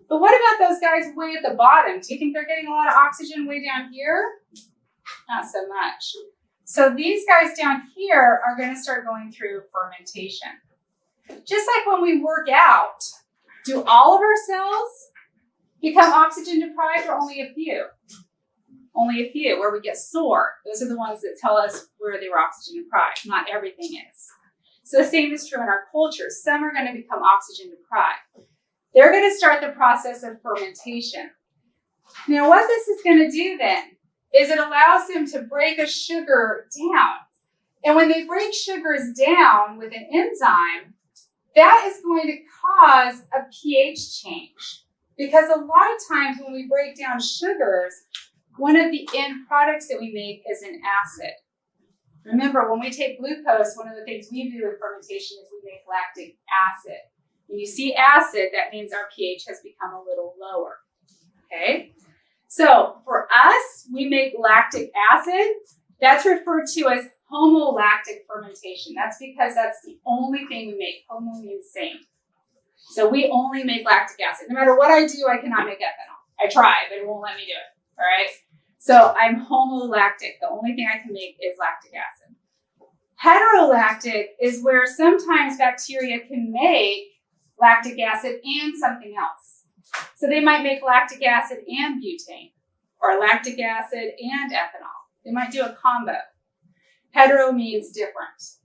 S1: But what about those guys way at the bottom? Do you think they're getting a lot of oxygen way down here? Not so much. So these guys down here are going to start going through fermentation. Just like when we work out, do all of our cells become oxygen deprived or only a few? Only a few, where we get sore. Those are the ones that tell us where they were oxygen deprived. Not everything is. So the same is true in our cultures. Some are going to become oxygen deprived. They're going to start the process of fermentation. Now what this is going to do then is it allows them to break a sugar down. And when they break sugars down with an enzyme, that is going to cause a pH change. Because a lot of times when we break down sugars, one of the end products that we make is an acid. Remember, when we take glucose, one of the things we do in fermentation is we make lactic acid. When you see acid, that means our pH has become a little lower. Okay? So for us, we make lactic acid. That's referred to as homolactic fermentation. That's because that's the only thing we make. Homo means same. So we only make lactic acid. No matter what I do, I cannot make ethanol. I try, but it won't let me do it. All right. So I'm homolactic. The only thing I can make is lactic acid. Heterolactic is where sometimes bacteria can make lactic acid and something else. So they might make lactic acid and butane, or lactic acid and ethanol. They might do a combo. Hetero means different,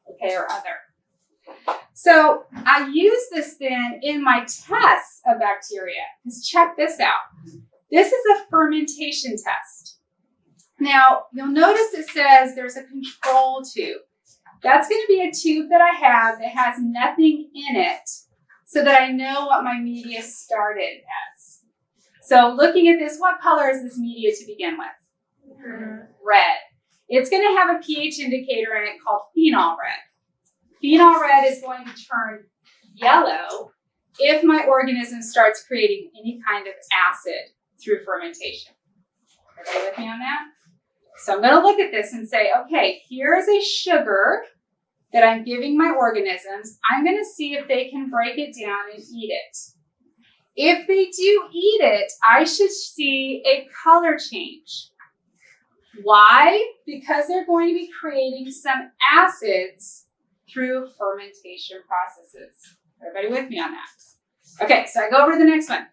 S1: okay, or other. So I use this then in my tests of bacteria. Because check this out. This is a fermentation test. Now, you'll notice it says there's a control tube. That's going to be a tube that I have that has nothing in it so that I know what my media started as. So looking at this, what color is this media to begin with? Red. It's going to have a pH indicator in it called phenol red. Phenol red is going to turn yellow if my organism starts creating any kind of acid through fermentation. Everybody with me on that? So I'm going to look at this and say, okay, here is a sugar that I'm giving my organisms. I'm going to see if they can break it down and eat it. If they do eat it, I should see a color change. Why? Because they're going to be creating some acids through fermentation processes. Everybody with me on that? Okay, so I go over to the next one.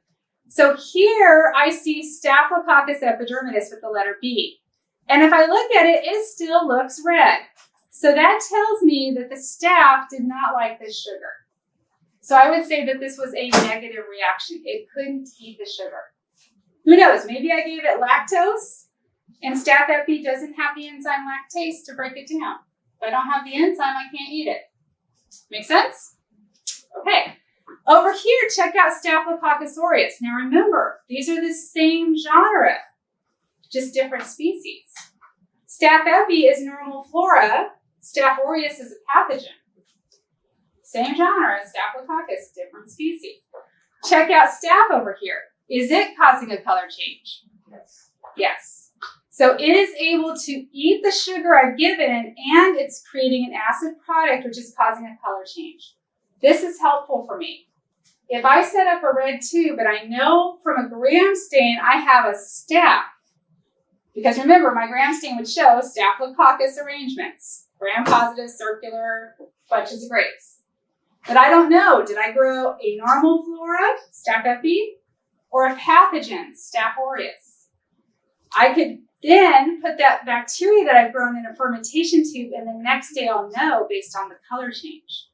S1: So here I see Staphylococcus epidermidis with the letter B. And if I look at it, it still looks red. So that tells me that the staph did not like this sugar. So I would say that this was a negative reaction. It couldn't eat the sugar. Who knows? Maybe I gave it lactose, and Staph epi doesn't have the enzyme lactase to break it down. If I don't have the enzyme, I can't eat it. Make sense? Okay. Over here, check out Staphylococcus aureus. Now remember, these are the same genre, just different species. Staph epi is normal flora. Staph aureus is a pathogen. Same genre as Staphylococcus, different species. Check out staph over here. Is it causing a color change?
S3: Yes.
S1: Yes. So it is able to eat the sugar I've given, and it's creating an acid product, which is causing a color change. This is helpful for me. If I set up a red tube and I know from a gram stain I have a staph, because remember, my gram stain would show Staphylococcus arrangements, gram-positive, circular, bunches of grapes. But I don't know, did I grow a normal flora, Staph epi, or a pathogen, Staph aureus? I could then put that bacteria that I've grown in a fermentation tube, and the next day I'll know based on the color change.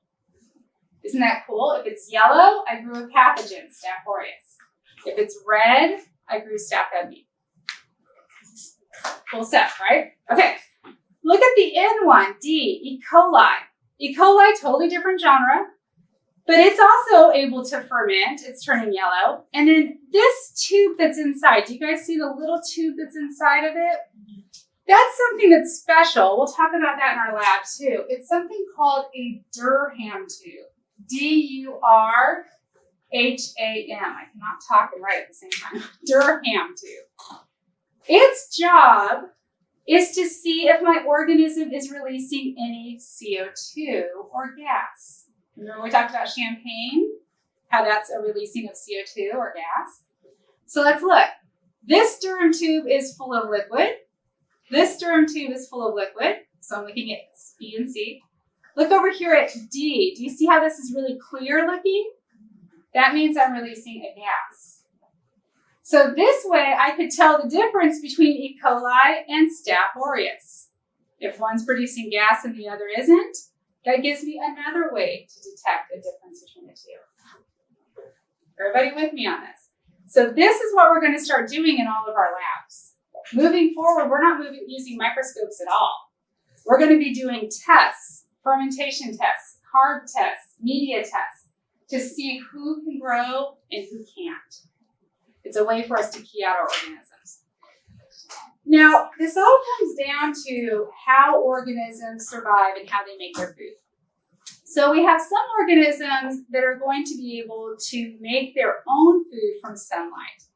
S1: Isn't that cool? If it's yellow, I grew a pathogen, Staph aureus. If it's red, I grew Staph epi. Cool stuff, right? Okay, look at the N one, D, E. coli. E. coli, totally different genre, but it's also able to ferment. It's turning yellow. And then this tube that's inside, do you guys see the little tube that's inside of it? That's something that's special. We'll talk about that in our lab too. It's something called a Durham tube. D-U-R-H-A-M. I cannot talk and write at the same time. Durham tube. Its job is to see if my organism is releasing any CO2 or gas. Remember we talked about champagne, how that's a releasing of CO2 or gas? So let's look. This Durham tube is full of liquid. This Durham tube is full of liquid. So I'm looking at B and C. Look over here at D. Do you see how this is really clear looking? That means I'm releasing a gas. So this way I could tell the difference between E. coli and Staph aureus. If one's producing gas and the other isn't, that gives me another way to detect a difference between the two. Everybody with me on this? So this is what we're going to start doing in all of our labs. Moving forward, we're not using microscopes at all. We're going to be doing tests, fermentation tests, carb tests, media tests, to see who can grow and who can't. It's a way for us to key out our organisms. Now, this all comes down to how organisms survive and how they make their food. So we have some organisms that are going to be able to make their own food from sunlight.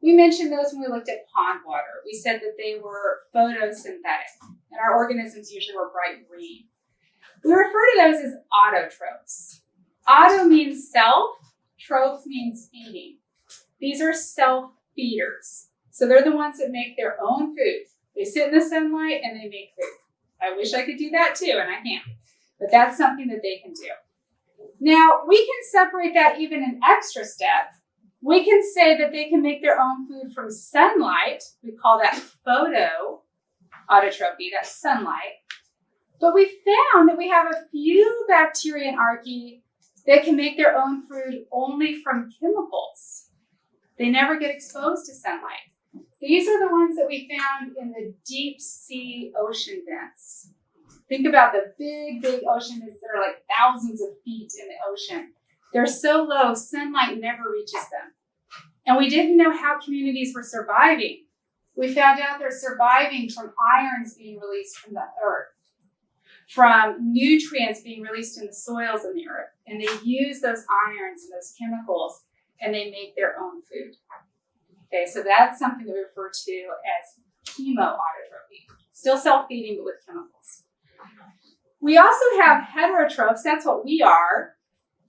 S1: We mentioned those when we looked at pond water. We said that they were photosynthetic, and our organisms usually were bright green. We refer to those as autotrophs. Auto means self, troph means feeding. These are self-feeders. So they're the ones that make their own food. They sit in the sunlight and they make food. I wish I could do that too, and I can't. But that's something that they can do. Now, we can separate that even an extra step. We can say that they can make their own food from sunlight. We call that photoautotrophy, that's sunlight. But we found that we have a few bacteria and archaea that can make their own food only from chemicals. They never get exposed to sunlight. These are the ones that we found in the deep sea ocean vents. Think about the big, big ocean vents that are like thousands of feet in the ocean. They're so low, sunlight never reaches them. And we didn't know how communities were surviving. We found out they're surviving from ions being released from the earth, from nutrients being released in the soils in the earth. And they use those ions and those chemicals, and they make their own food. Okay, so that's something that we refer to as chemoautotrophy. Still self-feeding, but with chemicals. We also have heterotrophs, that's what we are,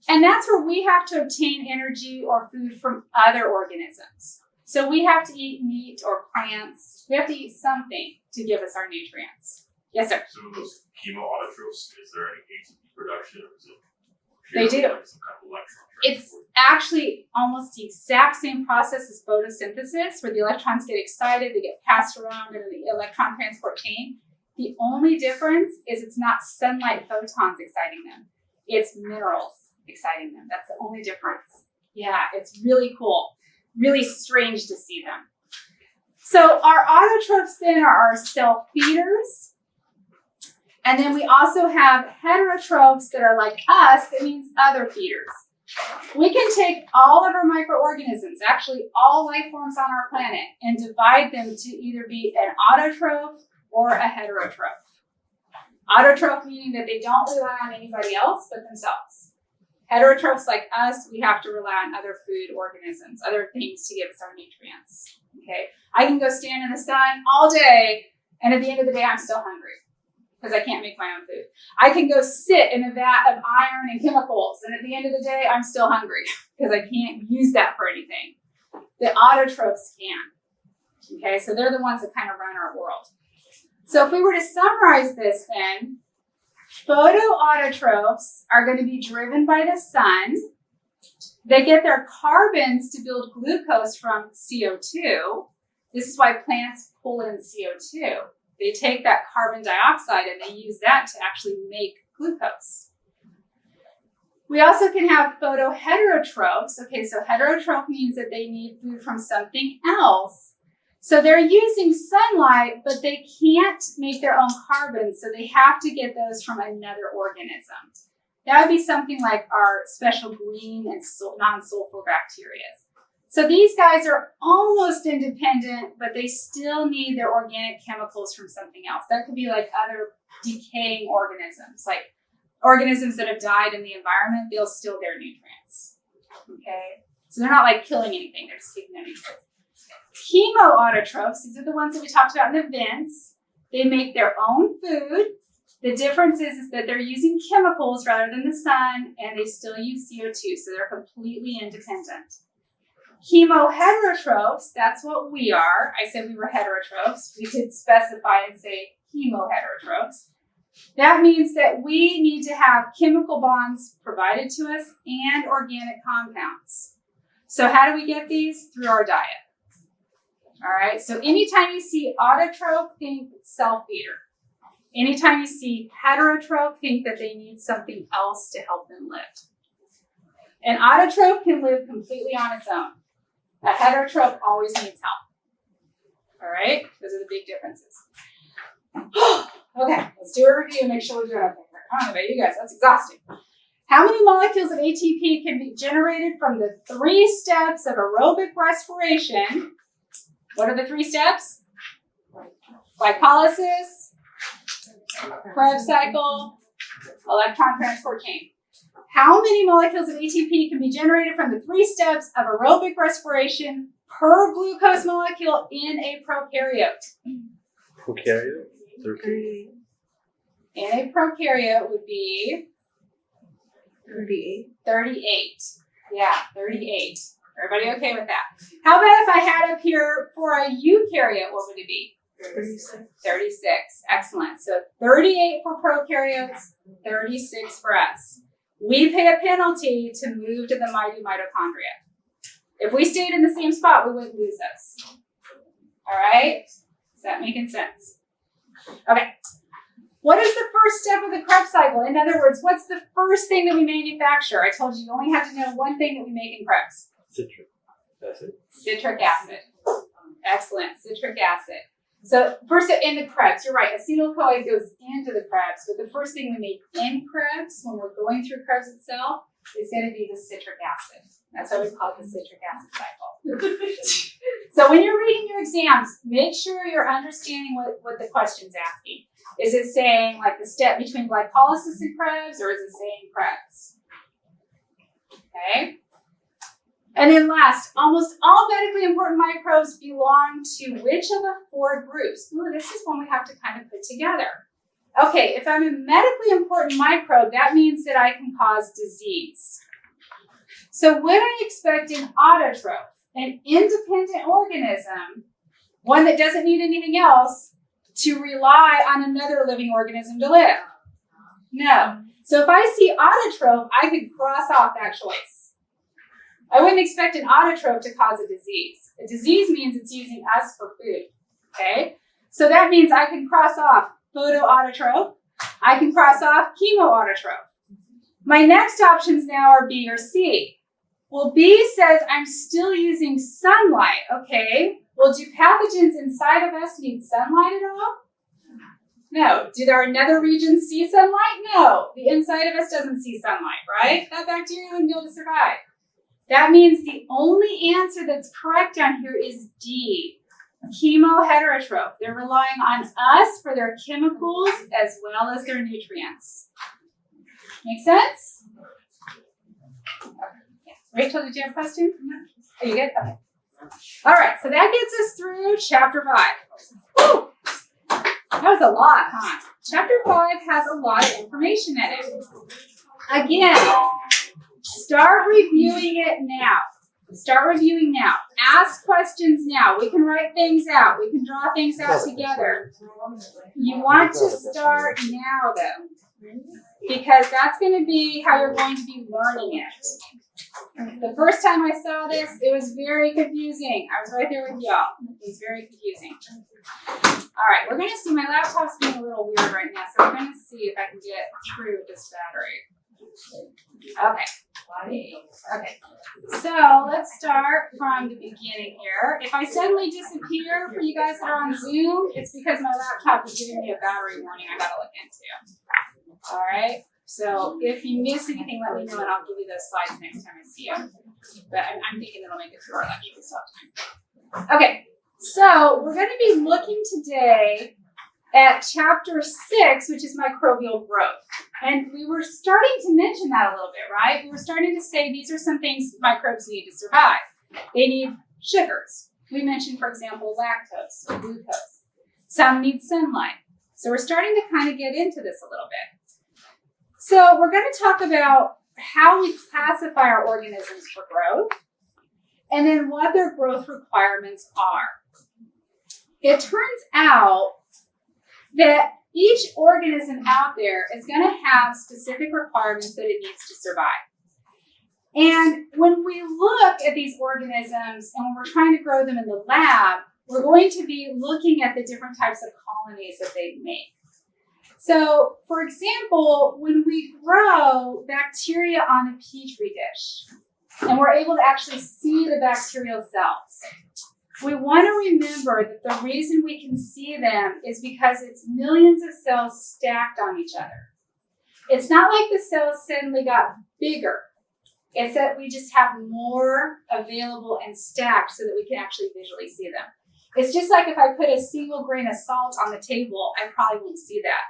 S1: and that's where we have to obtain energy or food from other organisms. So we have to eat meat or plants. We have to eat something to give us our nutrients. Yes, sir?
S5: Some of those chemoautotrophs, is there any ATP production or is it
S1: They do.
S5: like some kind of electron
S1: It's
S5: transport?
S1: actually almost the exact same process as photosynthesis, where the electrons get excited, they get passed around in the electron transport chain. The only difference is it's not sunlight photons exciting them. It's minerals exciting them. That's the only difference. Yeah, it's really cool. Really strange to see them. So our autotrophs then are our self-feeders. And then we also have heterotrophs that are like us, that means other feeders. We can take all of our microorganisms, actually all life forms on our planet, and divide them to either be an autotroph or a heterotroph. Autotroph meaning that they don't rely on anybody else but themselves. Heterotrophs like us, we have to rely on other food organisms, other things to give us our nutrients. Okay, I can go stand in the sun all day, and at the end of the day, I'm still hungry because I can't make my own food. I can go sit in a vat of iron and chemicals, and at the end of the day, I'm still hungry because I can't use that for anything. The autotrophs can. Okay, so they're the ones that kind of run our world. So if we were to summarize this then, photoautotrophs are going to be driven by the sun. They get their carbons to build glucose from CO2. This is why plants pull in CO2. They take that carbon dioxide and they use that to actually make glucose. We also can have photoheterotrophs. Okay, so heterotroph means that they need food from something else. So they're using sunlight, but they can't make their own carbon, so they have to get those from another organism. That would be something like our special green and non-sulfur bacteria. So these guys are almost independent, but they still need their organic chemicals from something else. That could be like other decaying organisms, like organisms that have died in the environment, they'll steal their nutrients. Okay? So they're not like killing anything, they're just taking their nutrients. Chemoautotrophs, these are the ones that we talked about in the vents. They make their own food. The difference is that they're using chemicals rather than the sun, and they still use CO2, so they're completely independent. Chemoheterotrophs, that's what we are. I said we were heterotrophs. We could specify and say chemoheterotrophs. That means that we need to have chemical bonds provided to us and organic compounds. So how do we get these? Through our diet. All right, so anytime you see autotroph, think self-feeder. Anytime you see heterotroph, think that they need something else to help them live. An autotroph can live completely on its own. A heterotroph always needs help. All right, those are the big differences. Okay, let's do a review and make sure we're doing okay. I don't know about you guys, that's exhausting. How many molecules of ATP can be generated from the 3 steps of aerobic respiration? What are the 3 steps? Glycolysis, Krebs cycle, electron transport chain. How many molecules of ATP can be generated from the 3 steps of aerobic respiration per glucose molecule in a prokaryote.
S2: Prokaryote? 30.
S1: In a prokaryote would be
S6: 38.
S1: 38. Yeah, 38. Everybody okay with that? How about if I had up here for a eukaryote, what would it be?
S6: 36.
S1: 36. Excellent. So 38 for prokaryotes, 36 for us. We pay a penalty to move to the mitochondria. If we stayed in the same spot, we wouldn't lose us. All right? Is that making sense? Okay. What is the first step of the Krebs cycle? In other words, what's the first thing that we manufacture? I told you you only have to know one thing that we make in Krebs.
S2: Citric acid.
S1: Citric acid. Excellent. Citric acid. So first in the Krebs, you're right, acetyl-CoA goes into the Krebs, but the first thing we make in Krebs when we're going through Krebs itself is going to be the citric acid. That's why we call it the citric acid cycle. So when you're reading your exams, make sure you're understanding what the question's asking. Is it saying like the step between glycolysis and Krebs, or is it saying Krebs? Okay. And then last, almost all medically important microbes belong to which of the four groups? Ooh, this is one we have to kind of put together. Okay, if I'm a medically important microbe, that means that I can cause disease. So would I expect an autotroph, an independent organism, one that doesn't need anything else, to rely on another living organism to live? No. So if I see autotroph, I could cross off that choice. I wouldn't expect an autotroph to cause a disease. A disease means it's using us for food, okay? So that means I can cross off photoautotroph. I can cross off chemoautotroph. My next options now are B or C. Well, B says I'm still using sunlight, okay? Well, do pathogens inside of us need sunlight at all? No. Do our nether regions see sunlight? No. The inside of us doesn't see sunlight, right? That bacteria wouldn't be able to survive. That means the only answer that's correct down here is D, chemoheterotroph. They're relying on us for their chemicals as well as their nutrients. Make sense? Okay. Yeah. Rachel, did you have a question? Are you good? Okay. All right, so that gets us through chapter 5. Woo! That was a lot, huh? Chapter 5 has a lot of information in it. Again, start reviewing it now. Start reviewing now. Ask questions now. We can write things out. We can draw things out together. You want to start now, though, because that's going to be how you're going to be learning it. The first time I saw this, it was very confusing. I was right there with y'all. It was very confusing. All right, we're going to see. My laptop's being a little weird right now, so we're going to see if I can get through this battery. Okay. Okay, so let's start from the beginning here. If I suddenly disappear for you guys that are on Zoom, it's because my laptop is giving me a battery warning I gotta look into. All right, so if you miss anything, let me know and I'll give you those slides next time I see you. But I'm thinking it'll make it through our lecture sometime. Okay, so we're going to be looking today at chapter 6, which is microbial growth. And we were starting to mention that a little bit, right? We were starting to say these are some things microbes need to survive. They need sugars. We mentioned, for example, lactose or glucose. Some need sunlight. So we're starting to kind of get into this a little bit. So we're going to talk about how we classify our organisms for growth and then what their growth requirements are. It turns out that each organism out there is going to have specific requirements that it needs to survive. And when we look at these organisms and when we're trying to grow them in the lab, we're going to be looking at the different types of colonies that they make. So, for example, when we grow bacteria on a petri dish and we're able to actually see the bacterial cells, we want to remember that the reason we can see them is because it's millions of cells stacked on each other. It's not like the cells suddenly got bigger. It's that we just have more available and stacked so that we can actually visually see them. It's just like if I put a single grain of salt on the table, I probably won't see that.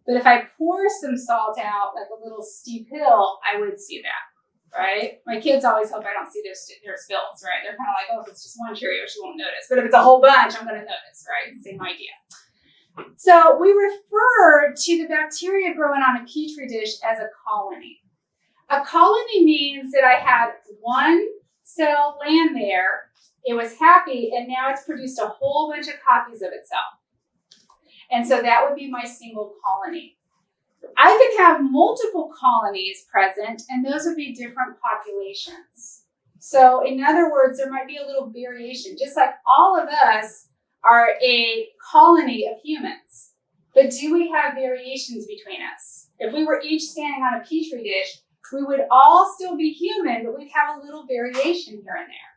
S1: But if I pour some salt out like a little steep hill, I would see that. right? My kids always hope I don't see their spills, right? They're kind of like, oh, if it's just one Cheerio, she won't notice. But if it's a whole bunch, I'm going to notice, right? Same idea. So we refer to the bacteria growing on a petri dish as a colony. A colony means that I had one cell land there, it was happy, and now it's produced a whole bunch of copies of itself. And so that would be my single colony. I could have multiple colonies present, and those would be different populations. So in other words, there might be a little variation, just like all of us are a colony of humans. But do we have variations between us? If we were each standing on a petri dish, we would all still be human, but we'd have a little variation here and there.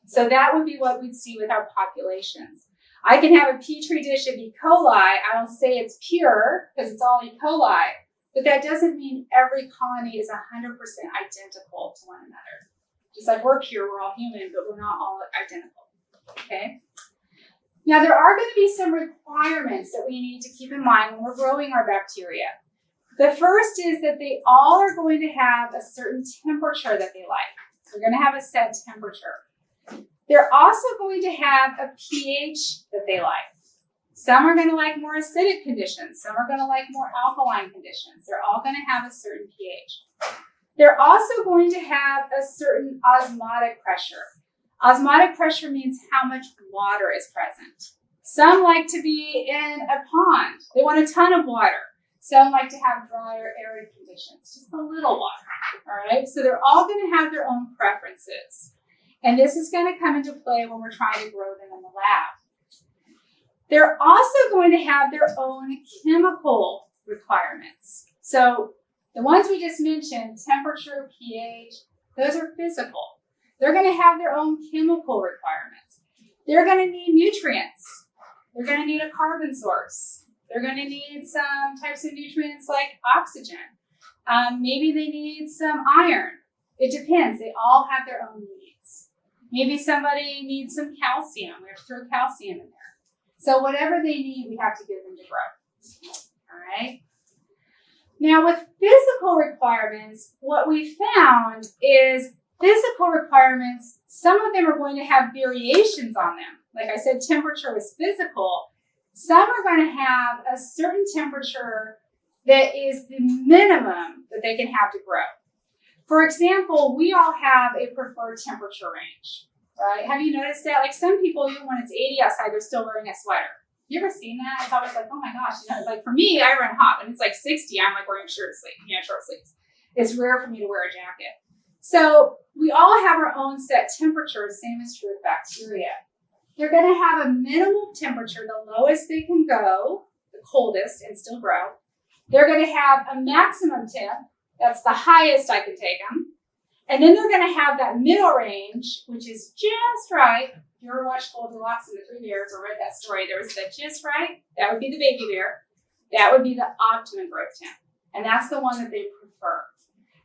S1: So that would be what we'd see with our populations. I can have a petri dish of E. coli. I'll say it's pure because it's all E. coli, but that doesn't mean every colony is 100% identical to one another. Just like we're pure, we're all human, but we're not all identical, okay? Now, there are going to be some requirements that we need to keep in mind when we're growing our bacteria. The first is that they all are going to have a certain temperature that they like. They're going to have a set temperature. They're also going to have a pH that they like. Some are going to like more acidic conditions. Some are going to like more alkaline conditions. They're all going to have a certain pH. They're also going to have a certain osmotic pressure. Osmotic pressure means how much water is present. Some like to be in a pond. They want a ton of water. Some like to have drier, arid conditions, just a little water, all right? So they're all going to have their own preferences. And this is going to come into play when we're trying to grow them in the lab. They're also going to have their own chemical requirements. So the ones we just mentioned, temperature, pH, those are physical. They're going to have their own chemical requirements. They're going to need nutrients. They're going to need a carbon source. They're going to need some types of nutrients like oxygen. Maybe they need some iron. It depends. They all have their own needs. Maybe somebody needs some calcium. We have to throw calcium in there. So whatever they need, we have to give them to grow. All right? Now with physical requirements, what we found is physical requirements, some of them are going to have variations on them. Like I said, temperature was physical. Some are going to have a certain temperature that is the minimum that they can have to grow. For example, we all have a preferred temperature range, right? Have you noticed that? Like some people, even when it's 80 outside, they're still wearing a sweater. You ever seen that? It's always like, oh my gosh, like for me, I run hot. When it's like 60, I'm like wearing short sleeves. It's rare for me to wear a jacket. So we all have our own set temperature, same is true with bacteria. They're going to have a minimal temperature, the lowest they can go, the coldest, and still grow. They're going to have a maximum temp, that's the highest I can take them. And then they're going to have that middle range, which is just right. If you ever watched Goldilocks and the Three Bears or read that story, there was that just right. That would be the baby bear. That would be the optimum growth temp. And that's the one that they prefer.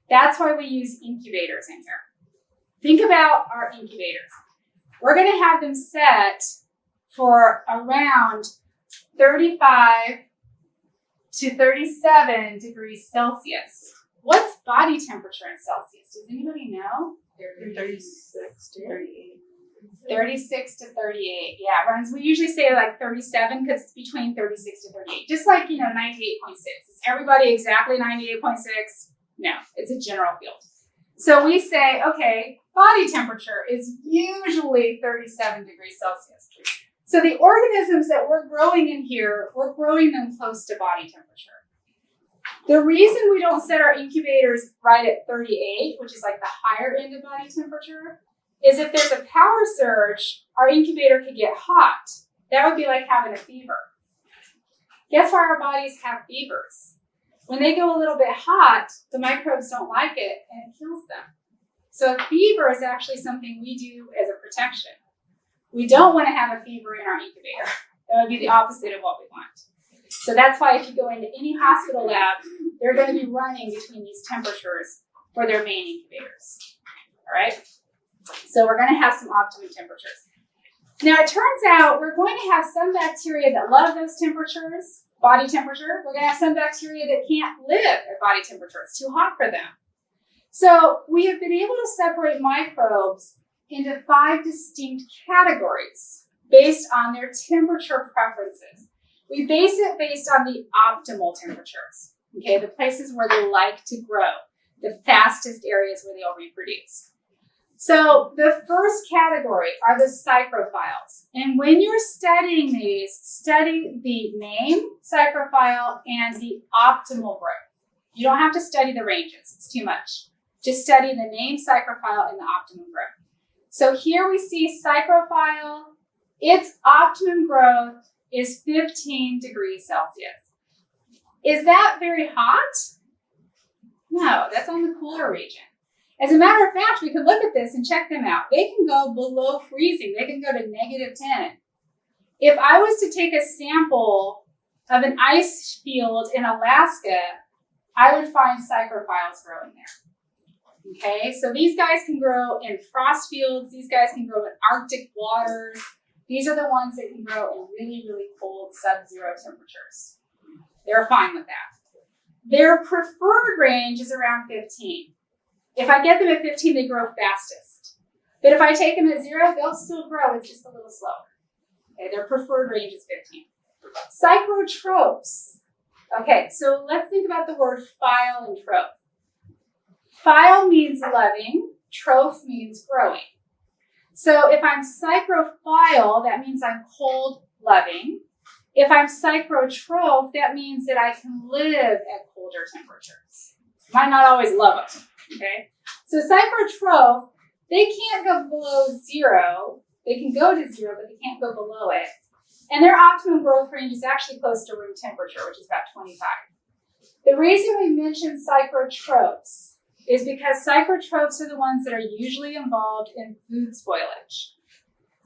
S1: That's why we use incubators in here. Think about our incubators. We're going to have them set for around 35 to 37 degrees Celsius. What's body temperature in Celsius? Does anybody know?
S6: 36 to 38.
S1: 36 to 38. Yeah, it runs. We usually say like 37 because it's between 36 to 38. Just like, 98.6. Is everybody exactly 98.6? No, it's a general field. So we say, okay, body temperature is usually 37 degrees Celsius. So the organisms that we're growing in here, we're growing them close to body temperature. The reason we don't set our incubators right at 38, which is like the higher end of body temperature, is if there's a power surge, our incubator could get hot. That would be like having a fever. Guess why our bodies have fevers? When they go a little bit hot, the microbes don't like it and it kills them. So a fever is actually something we do as a protection. We don't want to have a fever in our incubator. That would be the opposite of what we want. So that's why if you go into any hospital lab, they're going to be running between these temperatures for their main incubators. All right? So we're going to have some optimum temperatures. Now it turns out we're going to have some bacteria that love those temperatures, body temperature. We're going to have some bacteria that can't live at body temperature. It's too hot for them. So we have been able to separate microbes into 5 distinct categories based on their temperature preferences. We base it based on the optimal temperatures, okay, the places where they like to grow, the fastest areas where they'll reproduce. So the first category are the psychrophiles. And when you're studying these, study the name psychrophile and the optimal growth. You don't have to study the ranges, it's too much. Just study the name psychrophile and the optimum growth. So here we see psychrophile, its optimum growth is 15 degrees Celsius. Is that very hot? No, that's on the cooler region. As a matter of fact, we can look at this and check them out. They can go below freezing. They can go to -10. If I was to take a sample of an ice field in Alaska, I would find psychrophiles growing there. Okay, so these guys can grow in frost fields. These guys can grow in Arctic waters. These are the ones that can grow in really, really cold sub-zero temperatures. They're fine with that. Their preferred range is around 15. If I get them at 15, they grow fastest. But if I take them at 0, they'll still grow. It's just a little slower. Okay, their preferred range is 15. Psychrotrophs. Okay, so let's think about the word phile and troph. Phile means loving, troph means growing. So if I'm psychrophile, that means I'm cold loving. If I'm psychrotroph, that means that I can live at colder temperatures. Might not always love them, okay? So psychrotroph, they can't go below 0. They can go to 0, but they can't go below it. And their optimum growth range is actually close to room temperature, which is about 25. The reason we mention psychrotrophs is because psychrotrophs are the ones that are usually involved in food spoilage.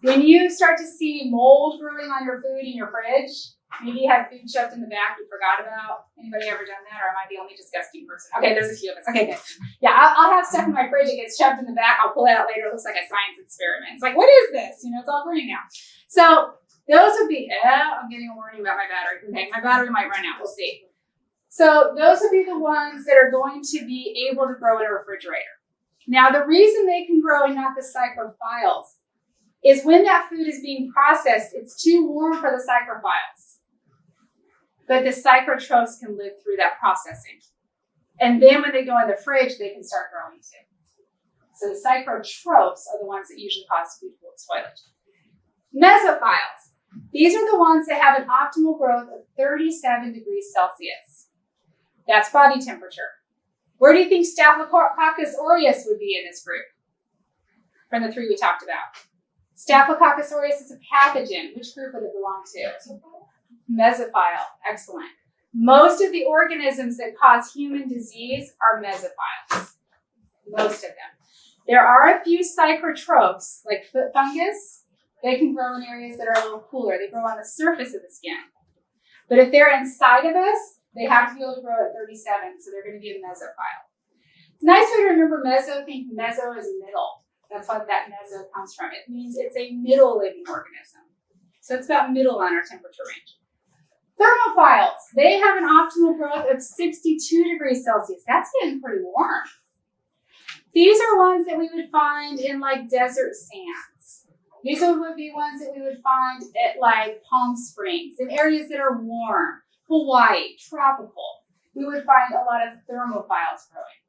S1: When you start to see mold growing on your food in your fridge, maybe you had food shoved in the back you forgot about. Anybody ever done that, or am I the only disgusting person? Okay, there's a few of us. Okay, good. Yeah, I'll have stuff in my fridge that gets shoved in the back. I'll pull it out later. It looks like a science experiment. It's like, what is this? It's all green now. So those would be, I'm getting a warning about my battery. Okay, my battery might run out. We'll see. So those would be the ones that are going to be able to grow in a refrigerator. Now, the reason they can grow and not the psychrophiles is when that food is being processed, it's too warm for the psychrophiles. But the psychrotrophs can live through that processing. And then when they go in the fridge, they can start growing too. So the psychrotrophs are the ones that usually cause food spoilage. Mesophiles. These are the ones that have an optimal growth of 37 degrees Celsius. That's body temperature. Where do you think Staphylococcus aureus would be in this group? From the 3 we talked about. Staphylococcus aureus is a pathogen. Which group would it belong to? Mesophile. Excellent. Most of the organisms that cause human disease are mesophiles. Most of them. There are a few psychrotrophs, like foot fungus. They can grow in areas that are a little cooler. They grow on the surface of the skin. But if they're inside of us, they have to be able to grow at 37, so they're going to be a mesophile. It's a nice way to remember meso. Think meso is middle. That's what that meso comes from. It means it's a middle living organism. So it's about middle on our temperature range. Thermophiles, they have an optimal growth of 62 degrees Celsius. That's getting pretty warm. These are ones that we would find in like desert sands. These would be ones that we would find at like Palm Springs, in areas that are warm, Hawaii, tropical. We would find a lot of thermophiles growing.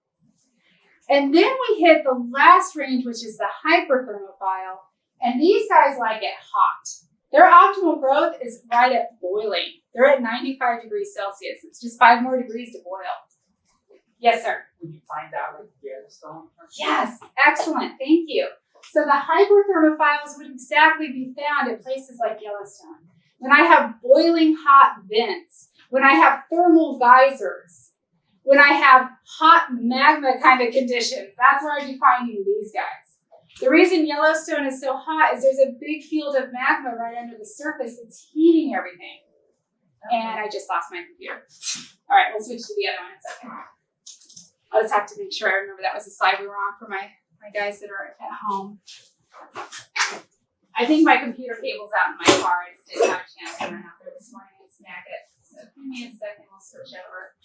S1: And then we hit the last range, which is the hyperthermophile. And these guys like it hot. Their optimal growth is right at boiling. They're at 95 degrees Celsius. It's just 5 more degrees to boil. Yes, sir.
S3: Would you find out like Yellowstone?
S1: Yes, excellent. Thank you. So the hyperthermophiles would exactly be found at places like Yellowstone. When I have boiling hot vents, when I have thermal geysers, when I have hot magma kind of conditions, that's where I'd be finding these guys. The reason Yellowstone is so hot is there's a big field of magma right under the surface that's heating everything. And I just lost my computer. All right, we'll switch to the other one in a second. I'll just have to make sure I remember that was the slide we were on for my guys that are at home. I think my computer cable's out in my car. I just didn't have a chance to run out there this morning and snag it. So give me a second, we'll switch over.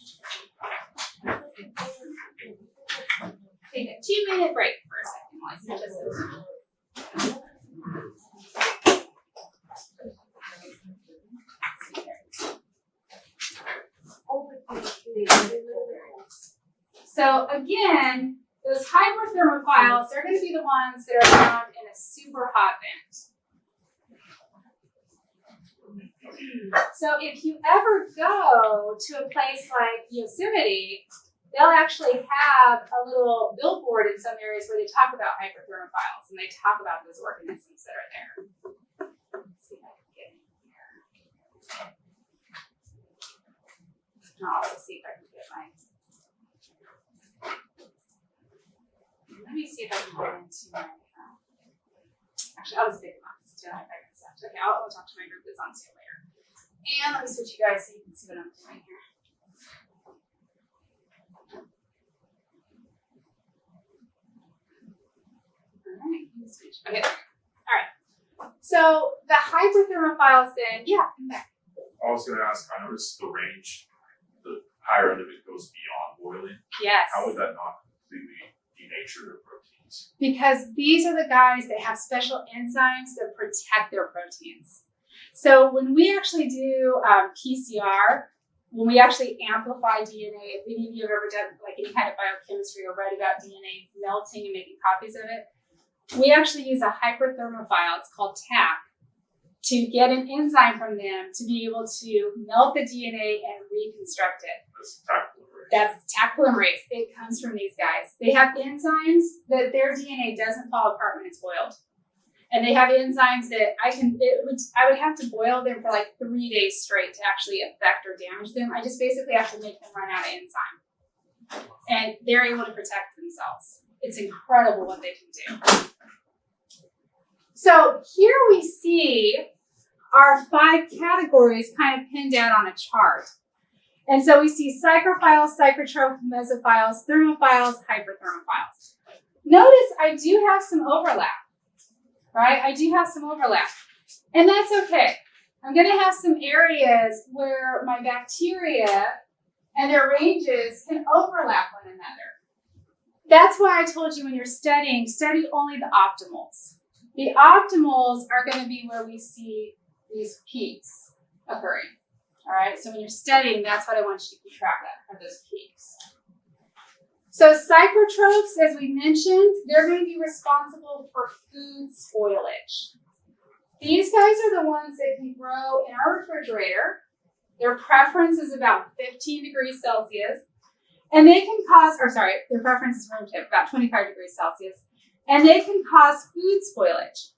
S1: take a 2-minute break for a second while I switch this over. So again, those hyperthermophiles, they're going to be the ones that are found in a super hot vent. So if you ever go to a place like Yosemite, they'll actually have a little billboard in some areas where they talk about hyperthermophiles and they talk about those organisms that are there. Let's see if I can get in here. I'll also see if I can get my. Let me see if I can get into my. Actually, I'll just pick them up. Okay, I'll talk to my group that's on Zoom later. And let me switch you guys so you can see what I'm doing here. Alright, let me switch. Okay. Alright. So the hyperthermophiles then, yeah, come back.
S5: I was going to ask, I noticed the range, the higher end of it goes beyond boiling.
S1: Yes.
S5: How would that not completely denature their proteins?
S1: Because these are the guys that have special enzymes that protect their proteins. So when we actually do PCR, when we actually amplify DNA, if any of you have ever done like any kind of biochemistry or read about DNA melting and making copies of it, we actually use a hyperthermophile, it's called TAC, to get an enzyme from them to be able to melt the DNA and reconstruct it.
S5: That's tactile.
S1: That's TAC polymerase. It comes from these guys. They have enzymes that their DNA doesn't fall apart when it's boiled. And they have enzymes that I would have to boil them for like 3 days straight to actually affect or damage them. I just basically have to make them run out of enzyme. And they're able to protect themselves. It's incredible what they can do. So here we see our 5 categories kind of pinned out on a chart. And so we see psychrophiles, psychrotrophs, mesophiles, thermophiles, hyperthermophiles. Notice I do have some overlap, right? I do have some overlap. And that's okay. I'm going to have some areas where my bacteria and their ranges can overlap one another. That's why I told you when you're studying, study only the optimals. The optimals are going to be where we see these peaks occurring. All right, so when you're studying, that's what I want you to keep track of, are those peaks. So psychrotrophs, as we mentioned, they're going to be responsible for food spoilage. These guys are the ones that can grow in our refrigerator. Their preference is about 15 degrees Celsius. And they can cause, their preference is room temp, about 25 degrees Celsius. And they can cause food spoilage.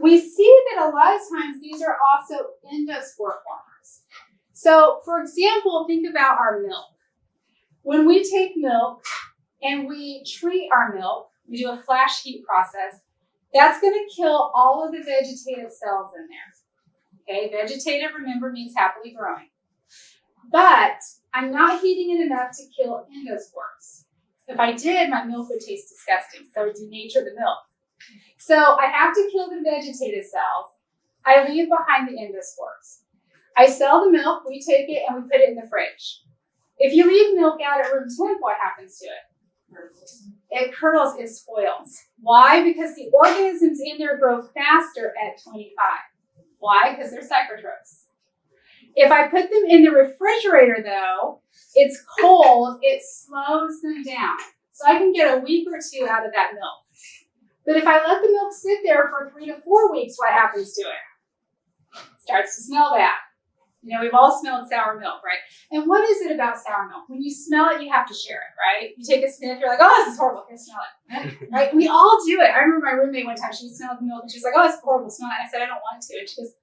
S1: We see that a lot of times these are also endospore formers. So, for example, think about our milk. When we take milk and we treat our milk, we do a flash heat process, that's going to kill all of the vegetative cells in there. Okay, vegetative, remember, means happily growing. But I'm not heating it enough to kill endospores. If I did, my milk would taste disgusting, so I would denature the milk. So I have to kill the vegetative cells. I leave behind the endospores. I sell the milk, we take it, and we put it in the fridge. If you leave milk out at room temp, what happens to it? It curdles, it spoils. Why? Because the organisms in there grow faster at 25. Why? Because they're psychrotrophs. If I put them in the refrigerator, though, it's cold, it slows them down. So I can get a week or 2 out of that milk. But if I let the milk sit there for 3 to 4 weeks, what happens to it? It starts to smell bad. You know, we've all smelled sour milk, right? And what is it about sour milk? When you smell it, you have to share it, right? You take a sniff, you're like, oh, this is horrible. Here, smell it. Right? We all do it. I remember my roommate one time, she smelled the milk and she was like, oh, it's horrible, smell it. And I said, I don't want to. And she goes,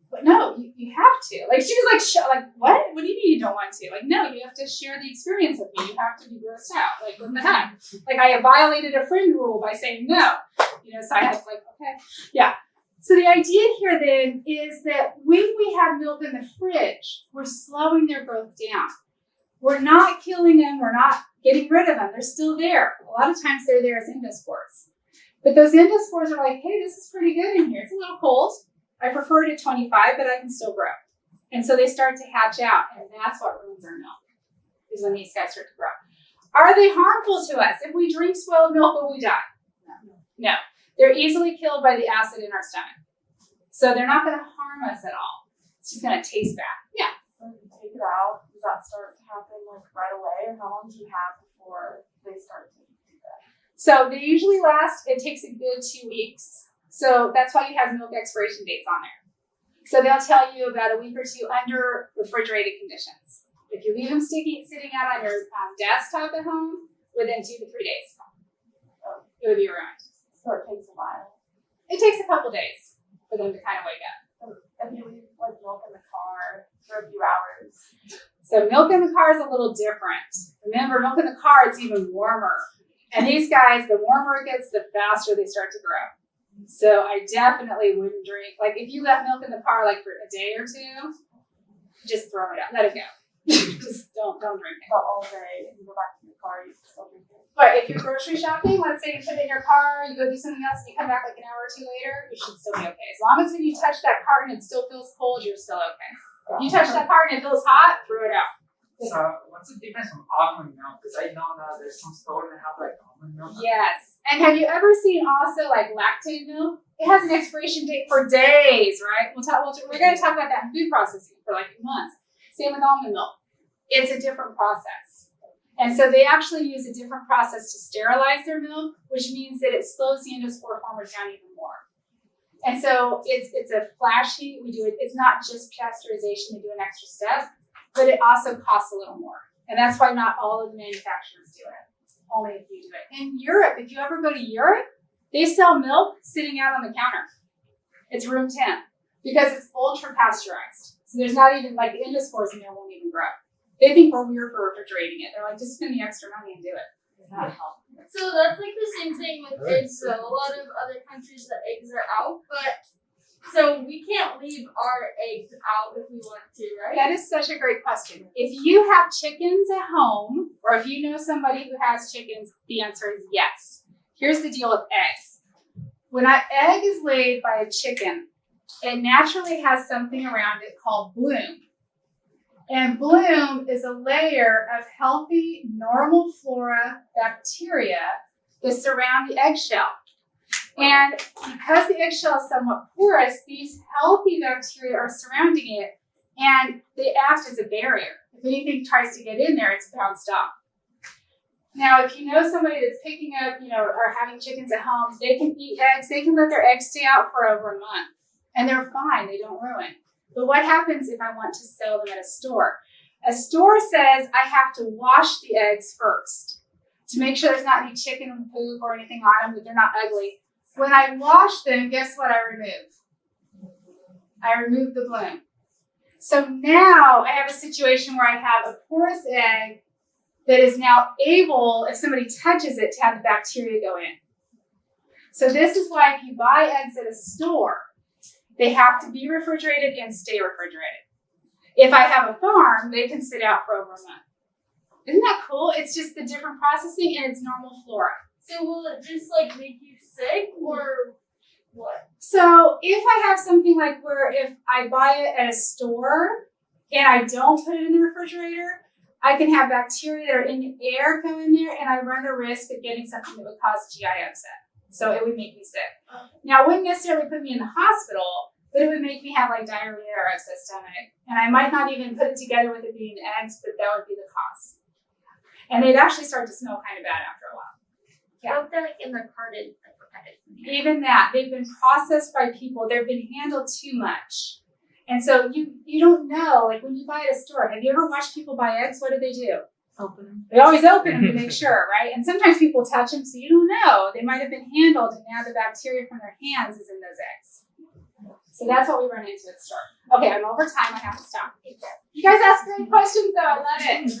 S1: but no, you have to. Like, she was like, what? What do you mean you don't want to? Like, no, you have to share the experience with me. You have to be grossed out. Like, what the heck? Like, I violated a friend rule by saying no. You know, so I had to like, okay. Yeah. So the idea here then is that when we have milk in the fridge, we're slowing their growth down. We're not killing them. We're not getting rid of them. They're still there. A lot of times they're there as endospores. But those endospores are like, hey, this is pretty good in here. It's a little cold. I prefer it at 25, but I can still grow. And so they start to hatch out, and that's what ruins our milk, is when these guys start to grow. Are they harmful to us? If we drink spoiled milk, will we die? No. They're easily killed by the acid in our stomach. So they're not going to harm us at all. It's just going to taste bad. Yeah.
S6: So if you take it out, does that start to happen like right away, or how long do you have before they start to do that?
S1: So they usually last, it takes a good 2 weeks. So that's why you have milk expiration dates on there. So they'll tell you about a week or two under refrigerated conditions. If you leave them sitting out on your desktop at home, within 2 to 3 days, it would be ruined.
S6: So it takes a while.
S1: It takes a couple days for them to kind of wake up.
S6: If you leave like milk in the car for a few hours.
S1: So milk in the car is a little different. Remember, milk in the car, it's even warmer. And these guys, the warmer it gets, the faster they start to grow. So I definitely wouldn't drink. Like if you left milk in the car like for a day or two, just throw it out. Let it go. Just don't drink it.
S6: But all day, if you go back to the car, you can still drink it.
S1: But if you're grocery shopping, let's say you put it in your car, you go do something else, and you come back like an hour or two later, you should still be okay. As long as when you touch that carton it still feels cold, you're still okay. If you touch that carton and it feels hot, throw it out.
S3: So what's the difference from almond milk? Because I know that there's some stores that have like almond milk.
S1: Yes. And have you ever seen also like lactate milk? It has an expiration date for days, right? We're going to talk about that in food processing for like months. Same with almond milk. It's a different process. And so they actually use a different process to sterilize their milk, which means that it slows the endospore formers down even more. And so it's a flash heat. We do it. It's not just pasteurization. We do an extra step, but it also costs a little more. And that's why not all of the manufacturers do it. Only if you do it. In Europe, if you ever go to Europe, they sell milk sitting out on the counter. It's room temp because it's ultra pasteurized. So there's not even like the endospores in there won't even grow. They think we're weird for refrigerating it. They're like, just spend the extra money and do it. It's not healthy.
S7: So that's like the same thing with eggs. So a lot of other countries, the eggs are out, but so we can't leave our eggs out if we want to, right?
S1: That is such a great question. If you have chickens at home, or if you know somebody who has chickens, the answer is yes. Here's the deal with eggs. When an egg is laid by a chicken, it naturally has something around it called bloom. And bloom is a layer of healthy, normal flora bacteria that surround the eggshell. And because the eggshell is somewhat porous, these healthy bacteria are surrounding it, and they act as a barrier. If anything tries to get in there, it's bounced off. Now, if you know somebody that's picking up, or having chickens at home, they can eat eggs. They can let their eggs stay out for over a month, and they're fine. They don't ruin. But what happens if I want to sell them at a store? A store says I have to wash the eggs first to make sure there's not any chicken poop or anything on them, that they're not ugly. When I wash them, guess what I remove? I remove the bloom. So now I have a situation where I have a porous egg that is now able, if somebody touches it, to have the bacteria go in. So this is why if you buy eggs at a store, they have to be refrigerated and stay refrigerated. If I have a farm, they can sit out for over a month. Isn't that cool? It's just the different processing and it's normal flora.
S7: So will it just like make you sick or what?
S1: So if I have something like where if I buy it at a store and I don't put it in the refrigerator, I can have bacteria that are in the air go in there, and I run the risk of getting something that would cause GI upset. So it would make me sick. Now, it wouldn't necessarily put me in the hospital, but it would make me have like diarrhea or upset stomach. And I might not even put it together with it being eggs, but that would be the cause. And they'd actually start to smell kind of bad after a while.
S7: Yeah. What if they're like in the carton, like protected?
S1: Even that, they've been processed by people. They've been handled too much. And so you don't know, like when you buy at a store, have you ever watched people buy eggs? What do?
S6: Open them.
S1: They always open them to make sure, right? And sometimes people touch them, so you don't know. They might have been handled, and now the bacteria from their hands is in those eggs. So that's what we run into at the store. Okay, I'm over time. I have to stop. You guys ask great questions, though. I love it.